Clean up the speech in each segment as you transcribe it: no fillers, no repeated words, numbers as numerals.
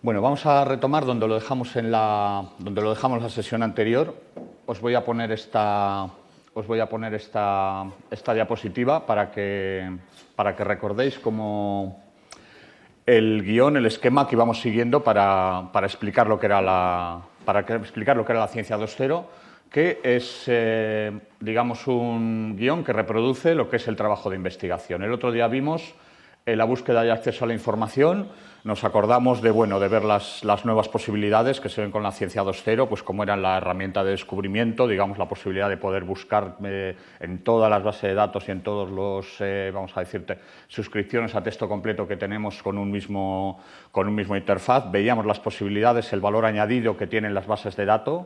Bueno, vamos a retomar donde lo dejamos la sesión anterior. Os voy a poner esta diapositiva para que recordéis cómo el guión, el esquema que íbamos siguiendo para explicar lo que era la ciencia 2.0, que es, digamos, un guión que reproduce lo que es el trabajo de investigación. El otro día vimos la búsqueda y acceso a la información. Nos acordamos de ver las nuevas posibilidades que se ven con la ciencia 2.0, pues como eran la herramienta de descubrimiento, digamos, la posibilidad de poder buscar en todas las bases de datos y en todos los, vamos a decirte, suscripciones a texto completo que tenemos con un mismo interfaz. Veíamos las posibilidades, el valor añadido que tienen las bases de datos,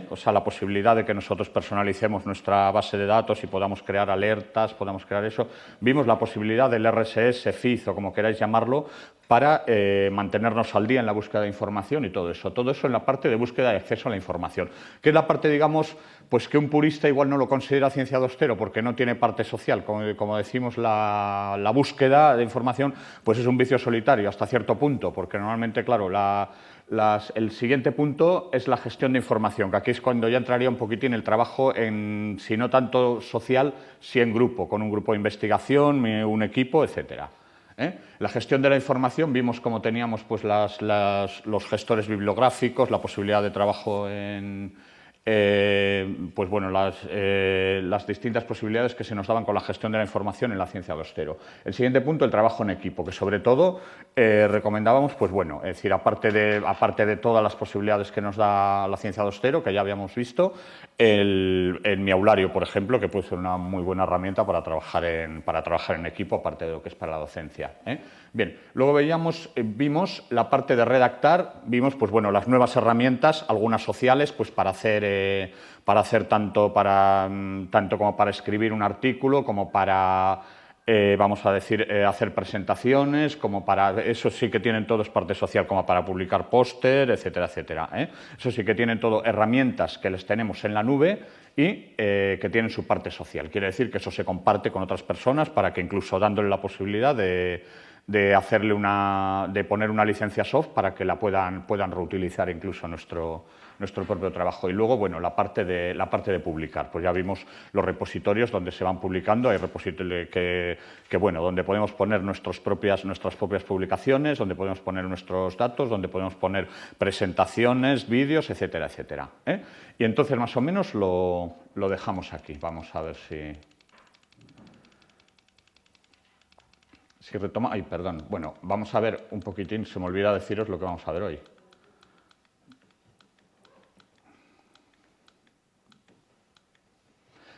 o sea, la posibilidad de que nosotros personalicemos nuestra base de datos y podamos crear alertas, podamos crear eso. Vimos la posibilidad del RSS, FIZ o como queráis llamarlo, para mantenernos al día en la búsqueda de información y todo eso. Todo eso en la parte de búsqueda y acceso a la información, que es la parte, digamos, pues que un purista igual no lo considera ciencia 2.0 porque no tiene parte social. Como decimos, la búsqueda de información pues es un vicio solitario hasta cierto punto, porque normalmente, claro, el siguiente punto es la gestión de información, que aquí es cuando ya entraría un poquitín el trabajo en, si no tanto social, si en grupo, con un grupo de investigación, un equipo, etcétera. La gestión de la información, vimos cómo teníamos pues, los gestores bibliográficos, la posibilidad de trabajo en pues bueno, las distintas posibilidades que se nos daban con la gestión de la información en la ciencia 2.0. El siguiente punto, el trabajo en equipo, que sobre todo recomendábamos, pues bueno, es decir, aparte de todas las posibilidades que nos da la ciencia 2.0, que ya habíamos visto, el miaulario, por ejemplo, que puede ser una muy buena herramienta para trabajar en equipo, aparte de lo que es para la docencia. Bien, luego vimos la parte de redactar, vimos pues bueno, las nuevas herramientas, algunas sociales, pues para hacer tanto como para escribir un artículo, como para vamos a decir, hacer presentaciones, como para, eso sí que tienen todo, es parte social, como para publicar póster, etcétera, etcétera. Eso sí que tienen todo herramientas que les tenemos en la nube y que tienen su parte social. Quiere decir que eso se comparte con otras personas para que incluso dándole la posibilidad de poner una licencia soft para que la puedan reutilizar incluso nuestro propio trabajo. Y luego, bueno, la parte de publicar. Pues ya vimos los repositorios donde se van publicando. Hay repositorios donde podemos poner nuestras propias publicaciones, donde podemos poner nuestros datos, donde podemos poner presentaciones, vídeos, etcétera, etcétera. Y entonces, más o menos, lo dejamos aquí. Vamos a ver si retoma. Ay, perdón. Bueno, vamos a ver un poquitín, se me olvida deciros lo que vamos a ver hoy.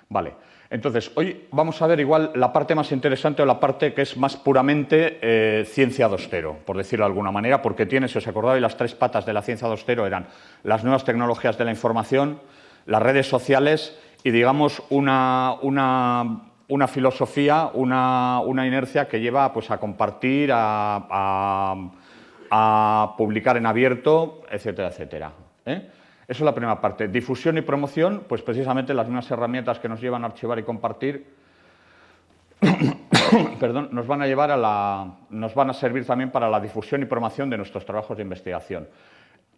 Vale, entonces, hoy vamos a ver igual la parte más interesante o la parte que es más puramente ciencia 2.0, por decirlo de alguna manera, porque tiene, si os acordáis, las tres patas de la ciencia 2.0 eran las nuevas tecnologías de la información, las redes sociales y, digamos, una filosofía, una inercia que lleva pues, a compartir, a publicar en abierto, etcétera, etcétera. Eso es la primera parte. Difusión y promoción, pues precisamente las mismas herramientas que nos llevan a archivar y compartir perdón, nos van a servir también para la difusión y promoción de nuestros trabajos de investigación.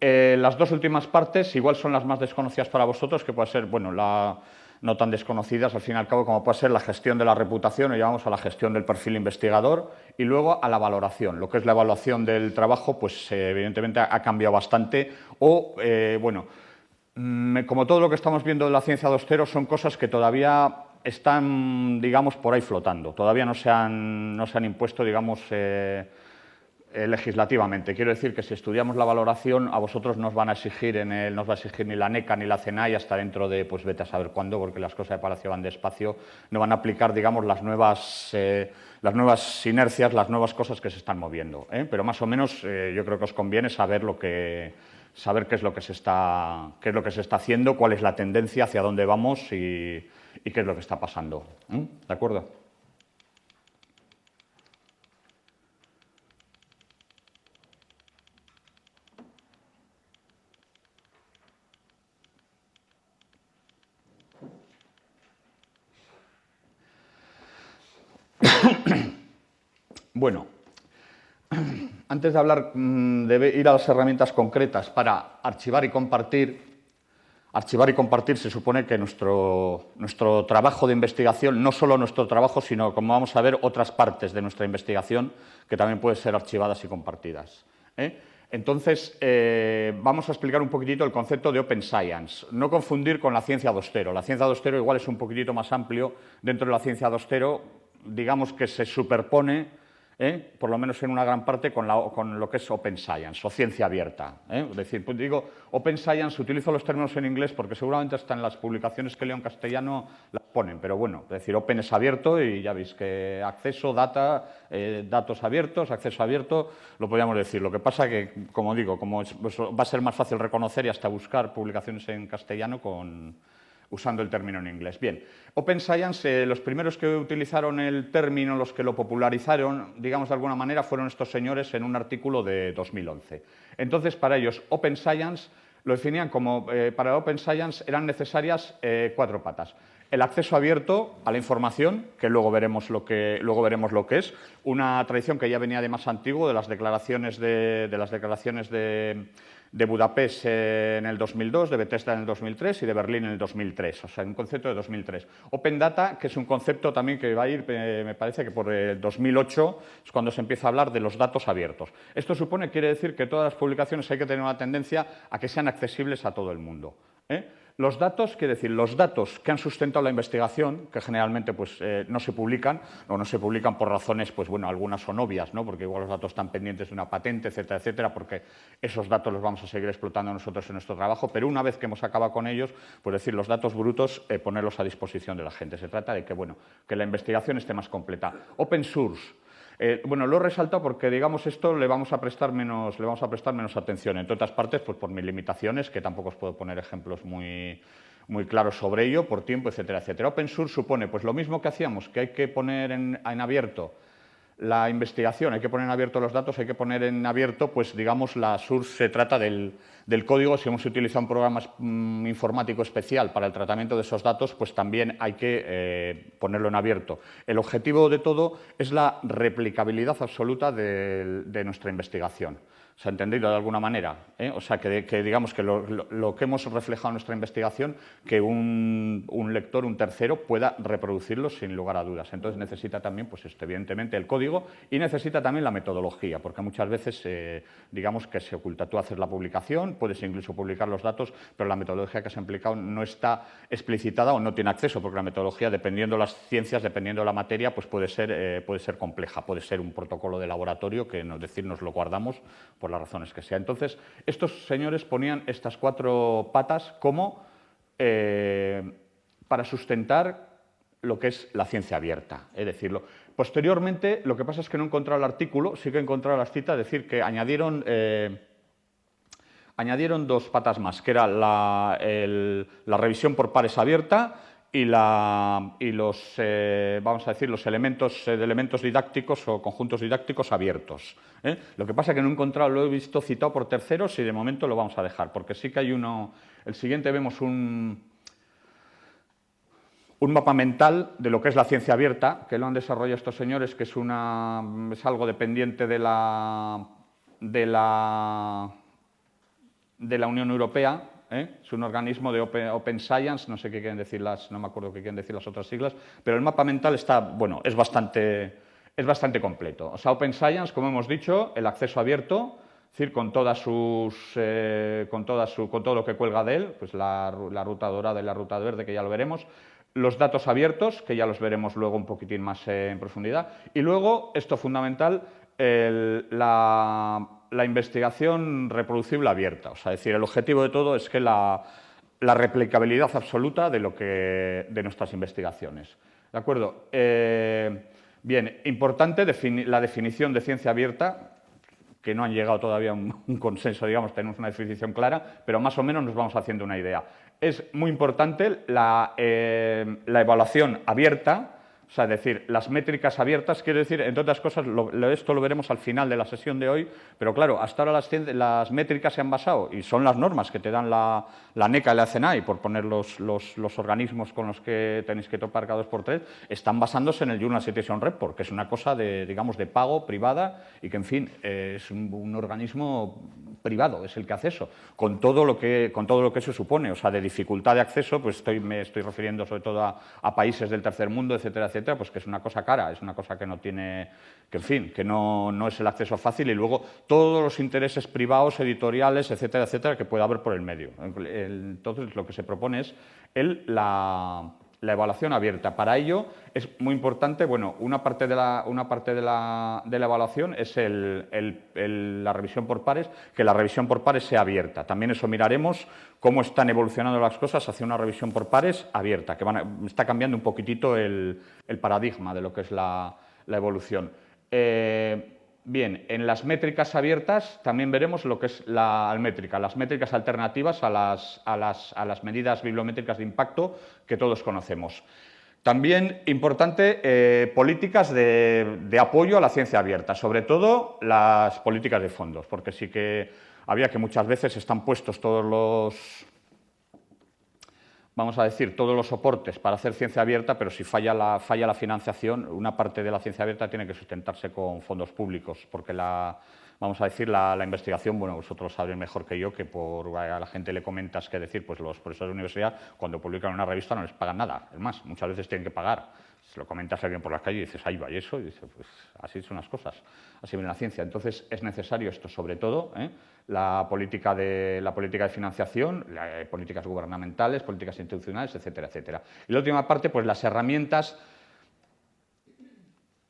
Las dos últimas partes igual son las más desconocidas para vosotros, que puede ser, bueno, no tan desconocidas al fin y al cabo como puede ser la gestión de la reputación, o llamamos a la gestión del perfil investigador, y luego a la valoración. Lo que es la evaluación del trabajo, pues evidentemente ha cambiado bastante, o como todo lo que estamos viendo de la ciencia 2.0 son cosas que todavía están, digamos, por ahí flotando, todavía no se han impuesto, digamos, legislativamente. Quiero decir que si estudiamos la valoración, a vosotros nos van a exigir, nos va a exigir ni la NECA ni la CENAI hasta dentro de, pues vete a saber cuándo, porque las cosas de Palacio van despacio, no van a aplicar, digamos, las nuevas inercias, las nuevas cosas que se están moviendo. Pero más o menos yo creo que os conviene saber qué es lo que se está haciendo, cuál es la tendencia, hacia dónde vamos y qué es lo que está pasando. ¿De acuerdo? Bueno, antes de hablar, de ir a las herramientas concretas para archivar y compartir se supone que nuestro trabajo de investigación, no solo nuestro trabajo, sino, como vamos a ver, otras partes de nuestra investigación que también pueden ser archivadas y compartidas. Entonces, vamos a explicar un poquitito el concepto de Open Science. No confundir con la ciencia 2.0. La ciencia 2.0 igual es un poquitito más amplio. Dentro de la ciencia 2.0, digamos que se superpone, por lo menos en una gran parte, con lo que es Open Science o ciencia abierta. Es decir, pues digo Open Science, utilizo los términos en inglés porque seguramente hasta en las publicaciones que leo en castellano las ponen, pero bueno, es decir, Open es abierto y ya veis que acceso, datos abiertos, acceso abierto, lo podríamos decir. Lo que pasa que, como digo, va a ser más fácil reconocer y hasta buscar publicaciones en castellano usando el término en inglés. Bien, Open Science, los primeros que utilizaron el término, los que lo popularizaron, digamos de alguna manera, fueron estos señores en un artículo de 2011. Entonces, para ellos, Open Science lo definían como, para Open Science eran necesarias 4 patas. El acceso abierto a la información, que luego veremos lo que es, una tradición que ya venía de más antiguo, de las declaraciones de Budapest en el 2002, de Bethesda en el 2003 y de Berlín en el 2003, o sea, un concepto de 2003. Open Data, que es un concepto también que va a ir, me parece que por el 2008 es cuando se empieza a hablar de los datos abiertos. Esto quiere decir que todas las publicaciones hay que tener una tendencia a que sean accesibles a todo el mundo. Los datos, quiere decir, los datos que han sustentado la investigación, que generalmente pues, no se publican, o no se publican por razones, pues bueno, algunas son obvias, ¿no? Porque igual los datos están pendientes de una patente, etcétera, etcétera, porque esos datos los vamos a seguir explotando nosotros en nuestro trabajo, pero una vez que hemos acabado con ellos, pues decir, los datos brutos, ponerlos a disposición de la gente. Se trata de que, bueno, que la investigación esté más completa. Open source. Bueno, lo he resaltado porque, digamos, esto le vamos a prestar menos atención. Entre otras partes, pues por mis limitaciones, que tampoco os puedo poner ejemplos muy claros sobre ello, por tiempo, etcétera, etcétera. Open source supone, pues lo mismo que hacíamos, que hay que poner en abierto la investigación, hay que poner en abierto los datos, hay que poner en abierto, pues digamos, la source se trata del código. Si hemos utilizado un programa informático especial para el tratamiento de esos datos, pues también hay que ponerlo en abierto. El objetivo de todo es la replicabilidad absoluta de nuestra investigación. ¿Se ha entendido de alguna manera? O sea, que digamos que lo que hemos reflejado en nuestra investigación, que un lector, un tercero, pueda reproducirlo sin lugar a dudas. Entonces necesita también, pues evidentemente, el código y necesita también la metodología, porque muchas veces, digamos que se oculta. Tú haces la publicación, puedes incluso publicar los datos, pero la metodología que has empleado no está explicitada o no tiene acceso, porque la metodología, dependiendo de las ciencias, dependiendo de la materia, pues puede ser compleja, puede ser un protocolo de laboratorio que nos lo guardamos por las razones que sea. Entonces, estos señores ponían estas 4 patas como para sustentar lo que es la ciencia abierta, es decirlo. Posteriormente, lo que pasa es que no he encontrado el artículo, sí que he encontrado las citas, es decir, que añadieron 2 patas más, que era la revisión por pares abierta y los elementos didácticos o conjuntos didácticos abiertos. Lo que pasa es que no he encontrado, lo he visto citado por terceros y de momento lo vamos a dejar, porque sí que hay uno. El siguiente vemos un mapa mental de lo que es la ciencia abierta, que lo han desarrollado estos señores, que es algo dependiente de la Unión Europea. Es un organismo de Open Science, no sé qué quieren decir no me acuerdo qué quieren decir las otras siglas, pero el mapa mental es bastante completo. O sea, Open Science, como hemos dicho, el acceso abierto, es decir, con todo lo que cuelga de él, pues la ruta dorada y la ruta verde, que ya lo veremos. Los datos abiertos, que ya los veremos luego un poquitín más en profundidad. Y luego, esto fundamental, la investigación reproducible abierta. O sea, es decir, el objetivo de todo es que la replicabilidad absoluta de nuestras investigaciones. ¿De acuerdo? Bien, importante la definición de ciencia abierta, que no han llegado todavía a un consenso, digamos, tenemos una definición clara, pero más o menos nos vamos haciendo una idea. Es muy importante la evaluación abierta, o O sea, es decir, las métricas abiertas, quiere decir, entre otras cosas, esto lo veremos al final de la sesión de hoy, pero claro, hasta ahora las métricas se han basado, y son las normas que te dan la NECA y la CNAI, por poner los organismos con los que tenéis que topar cada 2×3, están basándose en el Journal Citation Report, que es una cosa de, digamos, de pago privada y que, en fin, es un organismo privado, es el que hace eso, con todo lo que eso supone, o sea, de dificultad de acceso, pues me estoy refiriendo sobre todo a países del tercer mundo, etcétera, etcétera, pues que es una cosa cara, es una cosa que no tiene, que en fin, que no es el acceso fácil, y luego todos los intereses privados, editoriales, etcétera, etcétera, que pueda haber por el medio. Entonces, lo que se propone es la evaluación abierta. Para ello es muy importante, bueno, una parte de la evaluación es la revisión por pares, que la revisión por pares sea abierta. También eso miraremos cómo están evolucionando las cosas hacia una revisión por pares abierta, que está cambiando un poquitito el paradigma de lo que es la evolución. Bien, en las métricas abiertas también veremos lo que es la almétrica, las métricas alternativas a las medidas bibliométricas de impacto que todos conocemos. También importante, políticas de apoyo a la ciencia abierta, sobre todo las políticas de fondos, porque sí que había que muchas veces están puestos todos los, vamos a decir, todos los soportes para hacer ciencia abierta, pero si falla la financiación, una parte de la ciencia abierta tiene que sustentarse con fondos públicos, porque vamos a decir, la investigación, bueno, vosotros sabréis mejor que yo, que a la gente le comentas que decir, pues los profesores de universidad, cuando publican una revista no les pagan nada, es más, muchas veces tienen que pagar. Si lo comentas a alguien por la calle y dices, ahí va, y eso, y dices, pues así son las cosas, así viene la ciencia. Entonces, es necesario esto, sobre todo, la política de financiación, políticas gubernamentales, políticas institucionales, etcétera, etcétera. Y la última parte, pues las herramientas,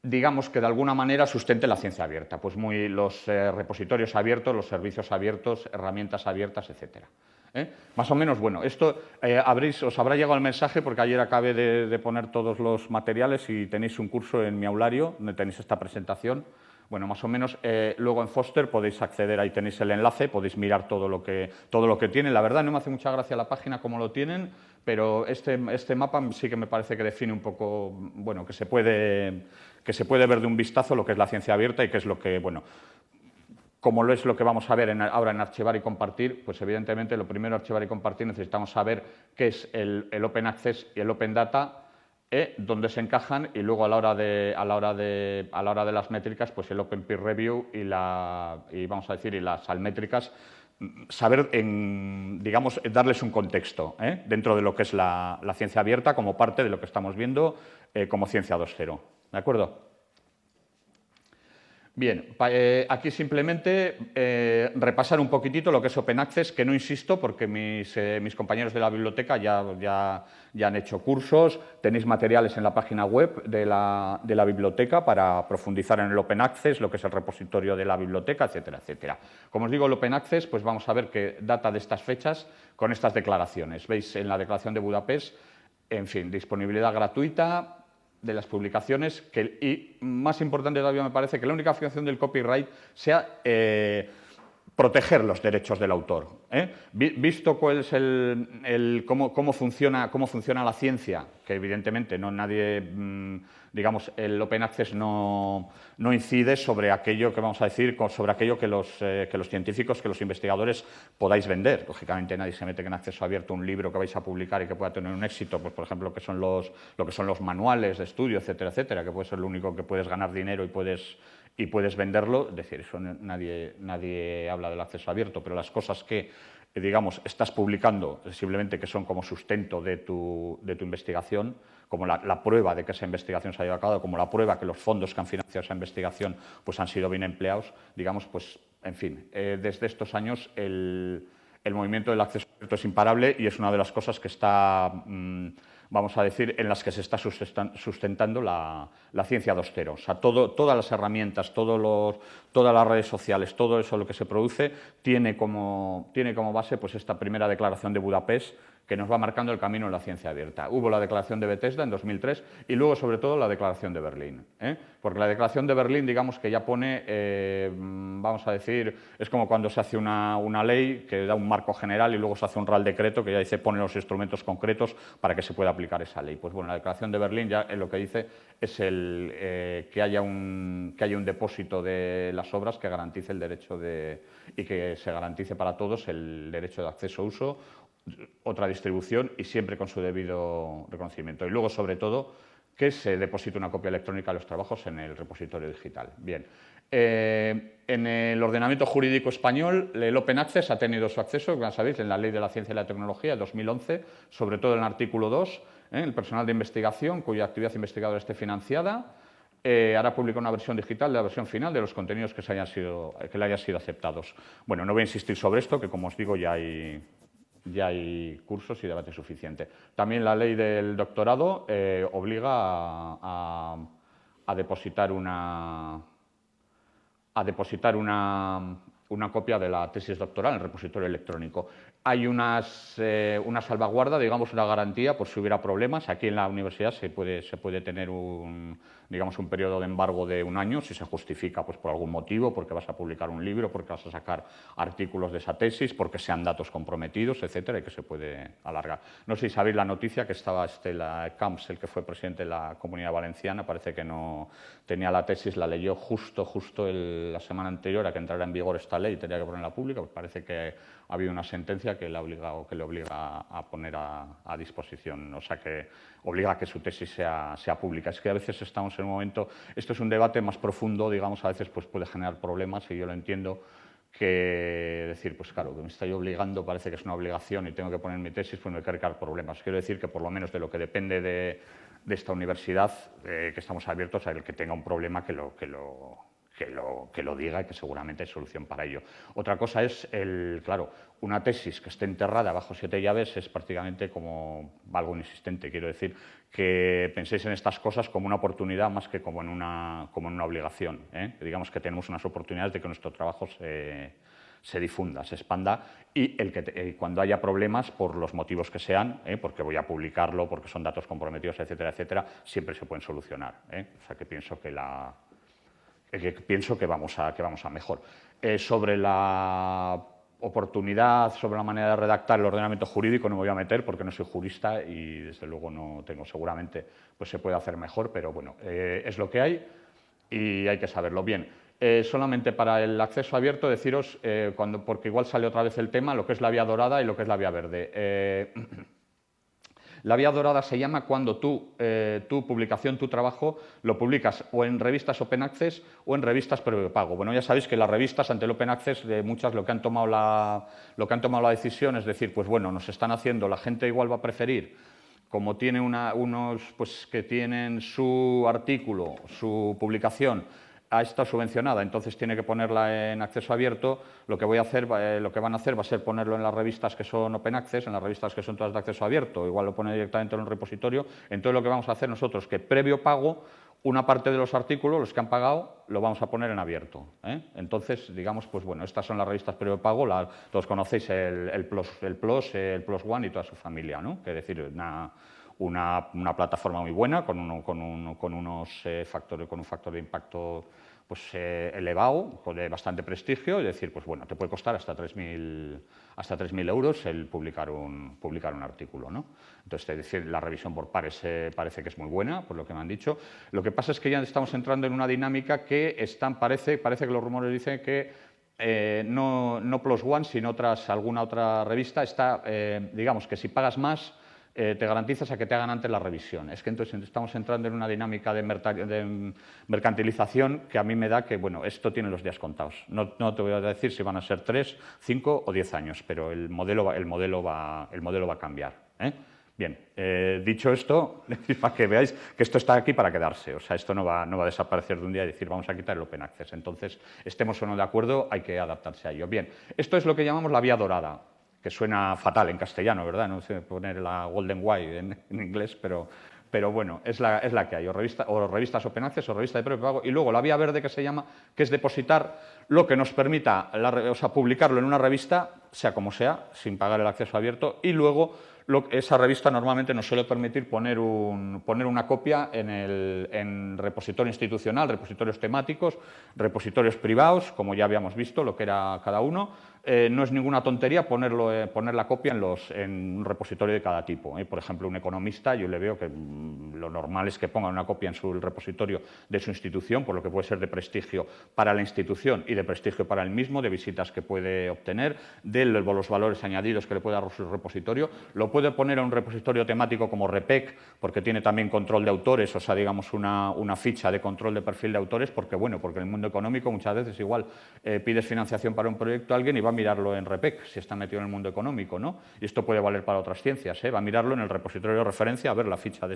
digamos, que de alguna manera sustenten la ciencia abierta, pues los repositorios abiertos, los servicios abiertos, herramientas abiertas, etcétera. Más o menos, bueno, esto os habrá llegado el mensaje porque ayer acabé de poner todos los materiales y tenéis un curso en mi aulario donde tenéis esta presentación. Bueno, más o menos, luego en Foster podéis acceder, ahí tenéis el enlace, podéis mirar todo lo que tienen. La verdad no me hace mucha gracia la página como lo tienen, pero este mapa sí que me parece que define un poco, bueno, que se puede ver de un vistazo lo que es la ciencia abierta y qué es lo que, bueno, como lo es lo que vamos a ver ahora en archivar y compartir, pues evidentemente lo primero archivar y compartir necesitamos saber qué es el Open Access y el Open Data, dónde se encajan, y luego a la hora de las métricas, pues el Open Peer Review y vamos a decir, y las almétricas, saber, digamos, darles un contexto dentro de lo que es la ciencia abierta como parte de lo que estamos viendo como ciencia 2.0. ¿De acuerdo? Bien, aquí simplemente repasar un poquitito lo que es Open Access, que no insisto porque mis compañeros de la biblioteca ya han hecho cursos, tenéis materiales en la página web de la biblioteca para profundizar en el Open Access, lo que es el repositorio de la biblioteca, etcétera, etcétera. Como os digo, el Open Access, pues vamos a ver que data de estas fechas con estas declaraciones. Veis en la Declaración de Budapest, en fin, disponibilidad gratuita de las publicaciones, y más importante todavía me parece que la única función del copyright sea proteger los derechos del autor. Visto cuál es cómo funciona la ciencia, que evidentemente nadie, digamos, el Open Access no incide sobre aquello que vamos a decir, sobre aquello que los científicos, que los investigadores podáis vender. Lógicamente nadie se mete en acceso abierto un libro que vais a publicar y que pueda tener un éxito, pues por ejemplo lo que son los manuales de estudio, etcétera, etcétera, que puede ser lo único que puedes ganar dinero y puedes venderlo. Es decir, eso nadie habla del acceso abierto, pero las cosas que, digamos, estás publicando simplemente que son como sustento de tu investigación, como la prueba de que esa investigación se ha llevado a cabo, como la prueba que los fondos que han financiado esa investigación pues han sido bien empleados, digamos, pues, en fin, desde estos años el movimiento del acceso abierto es imparable y es una de las cosas que está, vamos a decir, en las que se está sustentando la ciencia 2.0. O sea, todas las herramientas, todas las redes sociales, todo eso lo que se produce tiene como base pues esta primera declaración de Budapest, que nos va marcando el camino en la ciencia abierta. Hubo la declaración de Bethesda en 2003 y luego, sobre todo, la declaración de Berlín. Porque la declaración de Berlín, digamos que ya pone, vamos a decir, es como cuando se hace una ley que da un marco general y luego se hace un real decreto que ya dice, pone los instrumentos concretos para que se pueda aplicar. aplicar esa ley. Pues bueno, la Declaración de Berlín ya lo que dice es que haya un depósito de las obras que garantice el derecho y que se garantice para todos el derecho de acceso, uso, otra distribución y siempre con su debido reconocimiento. Y luego, sobre todo, que se deposite una copia electrónica de los trabajos en el repositorio digital. Bien. En el ordenamiento jurídico español, el Open Access ha tenido su acceso, ya sabéis, en la Ley de la Ciencia y la Tecnología de 2011, sobre todo en el artículo 2, el personal de investigación cuya actividad investigadora esté financiada, hará pública una versión digital de la versión final de los contenidos que le hayan sido aceptados. Bueno, no voy a insistir sobre esto, que como os digo ya hay cursos y debate suficiente. También la ley del doctorado obliga a depositar una copia de la tesis doctoral en el repositorio electrónico. Hay una salvaguarda, digamos, una garantía por si hubiera problemas. Aquí en la universidad se puede tener un periodo de embargo de 1 año, si se justifica pues, por algún motivo, porque vas a publicar un libro, porque vas a sacar artículos de esa tesis, porque sean datos comprometidos, etcétera, y que se puede alargar. No sé si sabéis la noticia que estaba Camps, el que fue presidente de la Comunidad Valenciana, parece que no tenía la tesis, la leyó justo la semana anterior a que entrara en vigor esta ley y tenía que ponerla pública, pues parece que ha habido una sentencia que le obliga a poner a disposición, o sea, que obliga a que su tesis sea pública. Es que a veces estamos en un momento, esto es un debate más profundo, digamos, a veces pues puede generar problemas y yo lo entiendo, que decir, pues claro, que me estoy obligando, parece que es una obligación y tengo que poner mi tesis, pues me puede crear problemas. Quiero decir que por lo menos de lo que depende de esta universidad, que estamos abiertos a el que tenga un problema que lo diga y que seguramente hay solución para ello. Otra cosa es, claro, una tesis que esté enterrada bajo 7 llaves es prácticamente como algo inexistente. Quiero decir que penséis en estas cosas como una oportunidad más que como en una obligación. Digamos que tenemos unas oportunidades de que nuestro trabajo se difunda, se expanda y cuando haya problemas, por los motivos que sean, porque voy a publicarlo, porque son datos comprometidos, etcétera, etcétera, siempre se pueden solucionar. O sea que pienso que vamos a mejor. Sobre la oportunidad, sobre la manera de redactar el ordenamiento jurídico no me voy a meter porque no soy jurista y desde luego no tengo, seguramente pues se puede hacer mejor, pero bueno, es lo que hay y hay que saberlo bien. Solamente para el acceso abierto deciros, porque igual sale otra vez el tema, lo que es la vía dorada y lo que es la vía verde. La vía dorada se llama cuando tu publicación, tu trabajo, lo publicas o en revistas Open Access o en revistas previo pago. Bueno, ya sabéis que las revistas ante el Open Access, muchas lo que han tomado la decisión es decir, pues bueno, nos están haciendo, la gente igual va a preferir, como tiene unos pues, que tienen su artículo, su publicación, está subvencionada, entonces tiene que ponerla en acceso abierto, lo que van a hacer va a ser ponerlo en las revistas que son Open Access, en las revistas que son todas de acceso abierto, igual lo pone directamente en un repositorio. Entonces lo que vamos a hacer nosotros es que previo pago, una parte de los artículos, los que han pagado, lo vamos a poner en abierto. Entonces, digamos, pues bueno, estas son las revistas previo pago, todos conocéis el Plus One y toda su familia, ¿no? Que es decir, una plataforma muy buena, con un factor de impacto pues, elevado, de bastante prestigio, es decir, pues bueno, te puede costar hasta 3.000 euros el publicar un artículo, ¿no? Entonces, es decir, la revisión por pares parece que es muy buena, por lo que me han dicho. Lo que pasa es que ya estamos entrando en una dinámica que parece que los rumores dicen que no Plus One, sino alguna otra revista está, digamos, que si pagas más, te garantizas a que te hagan antes la revisión. Es que entonces estamos entrando en una dinámica de mercantilización que a mí me da que, bueno, esto tiene los días contados. No te voy a decir si van a ser 3, 5 o 10 años, pero el modelo va a cambiar. Bien, dicho esto, para que veáis que esto está aquí para quedarse. O sea, esto no va a desaparecer de un día y decir vamos a quitar el Open Access. Entonces, estemos o no de acuerdo, hay que adaptarse a ello. Bien, esto es lo que llamamos la vía dorada, que suena fatal en castellano, ¿verdad? No sé poner la Golden Way en inglés, pero bueno, es la que hay, o revistas Open Access o revista de previo pago, y luego la vía verde que se llama, que es depositar lo que nos permita, publicarlo en una revista, sea como sea, sin pagar el acceso abierto, y luego esa revista normalmente nos suele permitir poner una copia en repositorio institucional, repositorios temáticos, repositorios privados, como ya habíamos visto, lo que era cada uno, no es ninguna tontería poner la copia en un repositorio de cada tipo. Por ejemplo, un economista, yo le veo que lo normal es que ponga una copia en su repositorio de su institución, por lo que puede ser de prestigio para la institución y de prestigio para él mismo, de visitas que puede obtener, de los valores añadidos que le puede dar su repositorio. Lo puede poner en un repositorio temático como REPEC, porque tiene también control de autores, o sea, digamos una ficha de control de perfil de autores, porque en el mundo económico muchas veces igual pides financiación para un proyecto a alguien y va a mirarlo en REPEC, si está metido en el mundo económico, ¿no? Y esto puede valer para otras ciencias, ¿eh? Va a mirarlo en el repositorio de referencia a ver la ficha de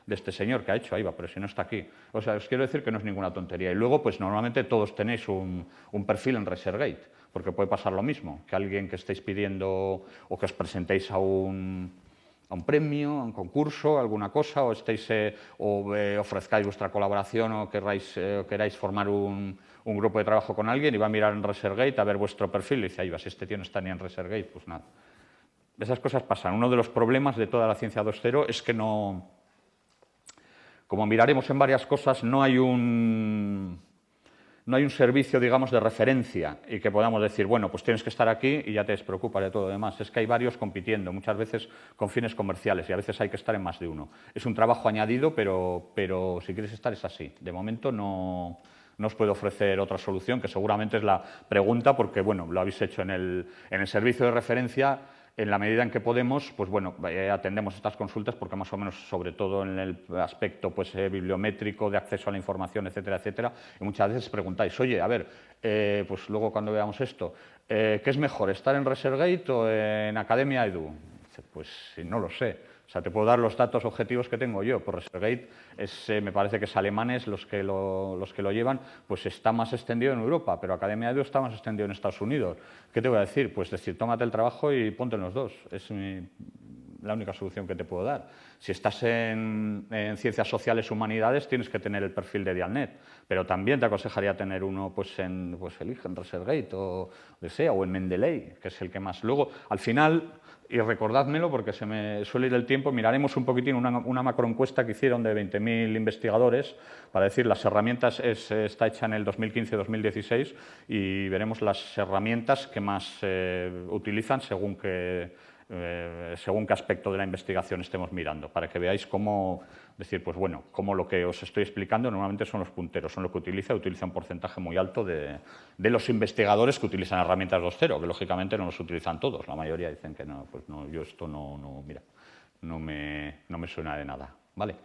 este señor que ha hecho, ahí va, pero si no está aquí. O sea, os quiero decir que no es ninguna tontería. Y luego, pues normalmente todos tenéis un perfil en ResearchGate, porque puede pasar lo mismo, que alguien que estéis pidiendo o que os presentéis a un premio, a un concurso, alguna cosa, o ofrezcáis vuestra colaboración o queráis formar un grupo de trabajo con alguien y va a mirar en ResearchGate a ver vuestro perfil y dice, ahí va, si este tío no está ni en ResearchGate, pues nada. Esas cosas pasan. Uno de los problemas de toda la ciencia 2.0 es que no, como miraremos en varias cosas, no hay un servicio, digamos, de referencia y que podamos decir, bueno, pues tienes que estar aquí y ya te despreocupas de todo lo demás. Es que hay varios compitiendo, muchas veces con fines comerciales y a veces hay que estar en más de uno. Es un trabajo añadido, pero si quieres estar es así. De momento no os puedo ofrecer otra solución, que seguramente es la pregunta, porque, bueno, lo habéis hecho en el servicio de referencia. En la medida en que podemos, pues bueno, atendemos estas consultas porque más o menos, sobre todo en el aspecto pues, bibliométrico, de acceso a la información, etcétera, etcétera, y muchas veces preguntáis, oye, a ver, pues luego cuando veamos esto, ¿qué es mejor, estar en ResearchGate o en Academia Edu? Pues no lo sé. O sea, te puedo dar los datos objetivos que tengo yo. Por ResearchGate me parece que es alemanes los que lo llevan, pues está más extendido en Europa, pero Academia Edu está más extendido en Estados Unidos. ¿Qué te voy a decir? Pues decir, tómate el trabajo y ponte en los dos. Es la única solución que te puedo dar. Si estás en ciencias sociales, humanidades, tienes que tener el perfil de Dialnet, pero también te aconsejaría tener uno elige en ResearchGate o en Mendeley, que es el que más. Luego, al final, y recordádmelo porque se me suele ir el tiempo, miraremos un poquitín una macroencuesta que hicieron de 20.000 investigadores para decir las herramientas, está hecha en el 2015-2016 y veremos las herramientas que más utilizan según qué aspecto de la investigación estemos mirando, para que veáis cómo decir, pues bueno, cómo lo que os estoy explicando normalmente son los punteros, son lo que utiliza un porcentaje muy alto de los investigadores que utilizan herramientas 2.0, que lógicamente no los utilizan todos, la mayoría dicen que no, pues no, yo esto mira, no me suena de nada, ¿vale?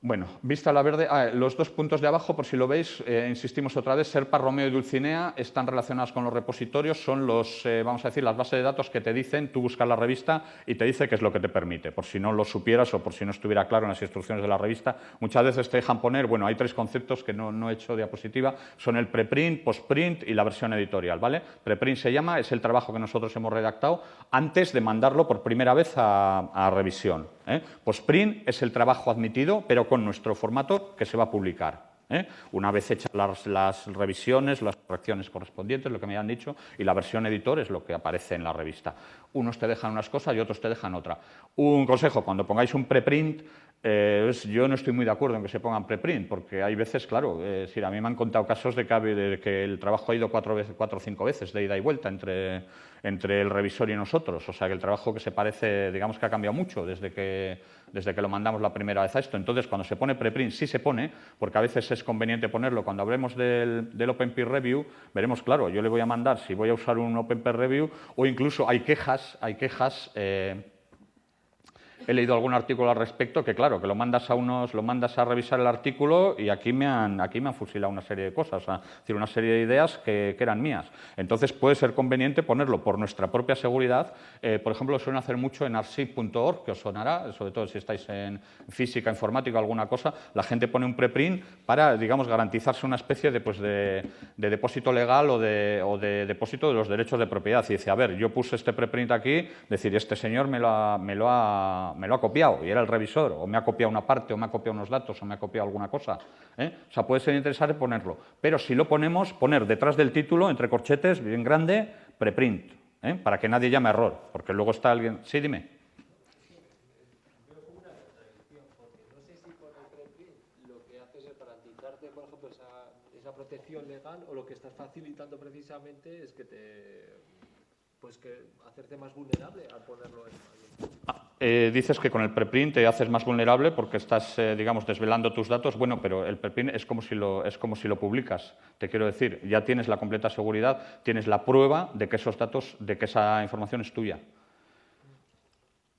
Bueno, vista la verde, los dos puntos de abajo, por si lo veis, insistimos otra vez, Serpa, Romeo y Dulcinea están relacionados con los repositorios, son vamos a decir, las bases de datos que te dicen, tú buscas la revista y te dice qué es lo que te permite, por si no lo supieras o por si no estuviera claro en las instrucciones de la revista. Muchas veces te dejan poner, bueno, hay tres conceptos que no he hecho diapositiva, son el preprint, postprint y la versión editorial, ¿vale? Preprint se llama, es el trabajo que nosotros hemos redactado antes de mandarlo por primera vez a revisión. Postprint es el trabajo admitido, pero con nuestro formato que se va a publicar. Una vez hechas las revisiones, las correcciones correspondientes, lo que me han dicho, y la versión editor es lo que aparece en la revista. Unos te dejan unas cosas y otros te dejan otra. Un consejo, cuando pongáis un preprint, yo no estoy muy de acuerdo en que se pongan preprint, porque hay veces, claro, a mí me han contado casos de que el trabajo ha ido 4 o 5 veces de ida y vuelta entre el revisor y nosotros. O sea, que el trabajo que se parece, digamos que ha cambiado mucho desde que lo mandamos la primera vez a esto. Entonces, cuando se pone preprint, sí se pone, porque a veces es conveniente ponerlo. Cuando hablemos del Open Peer Review, veremos, claro, yo le voy a mandar si voy a usar un Open Peer Review o incluso hay quejas. He leído algún artículo al respecto que, claro, que lo mandas a revisar el artículo y aquí me han fusilado una serie de cosas, es decir, una serie de ideas que eran mías. Entonces, puede ser conveniente ponerlo por nuestra propia seguridad. Por ejemplo, lo suelen hacer mucho en arXiv.org, que os sonará, sobre todo si estáis en física, informática o alguna cosa, la gente pone un preprint para, digamos, garantizarse una especie de depósito legal o de depósito de los derechos de propiedad. Y dice, a ver, yo puse este preprint aquí, decir, este señor me lo ha copiado y era el revisor, o me ha copiado una parte, o me ha copiado unos datos, o me ha copiado alguna cosa. O sea, puede ser interesante ponerlo. Pero si lo ponemos, poner detrás del título, entre corchetes, bien grande, preprint, para que nadie llame error, porque luego está alguien... Sí, dime. Veo como una contradicción, porque no sé si con el preprint lo que haces es garantizarte, por ejemplo, esa protección protección legal o lo que estás facilitando precisamente es que hacerte más vulnerable al ponerlo en... Dices que con el preprint te haces más vulnerable porque estás, digamos, desvelando tus datos. Bueno, pero el preprint es como si lo publicas. Te quiero decir, ya tienes la completa seguridad, tienes la prueba de que esos datos, de que esa información es tuya.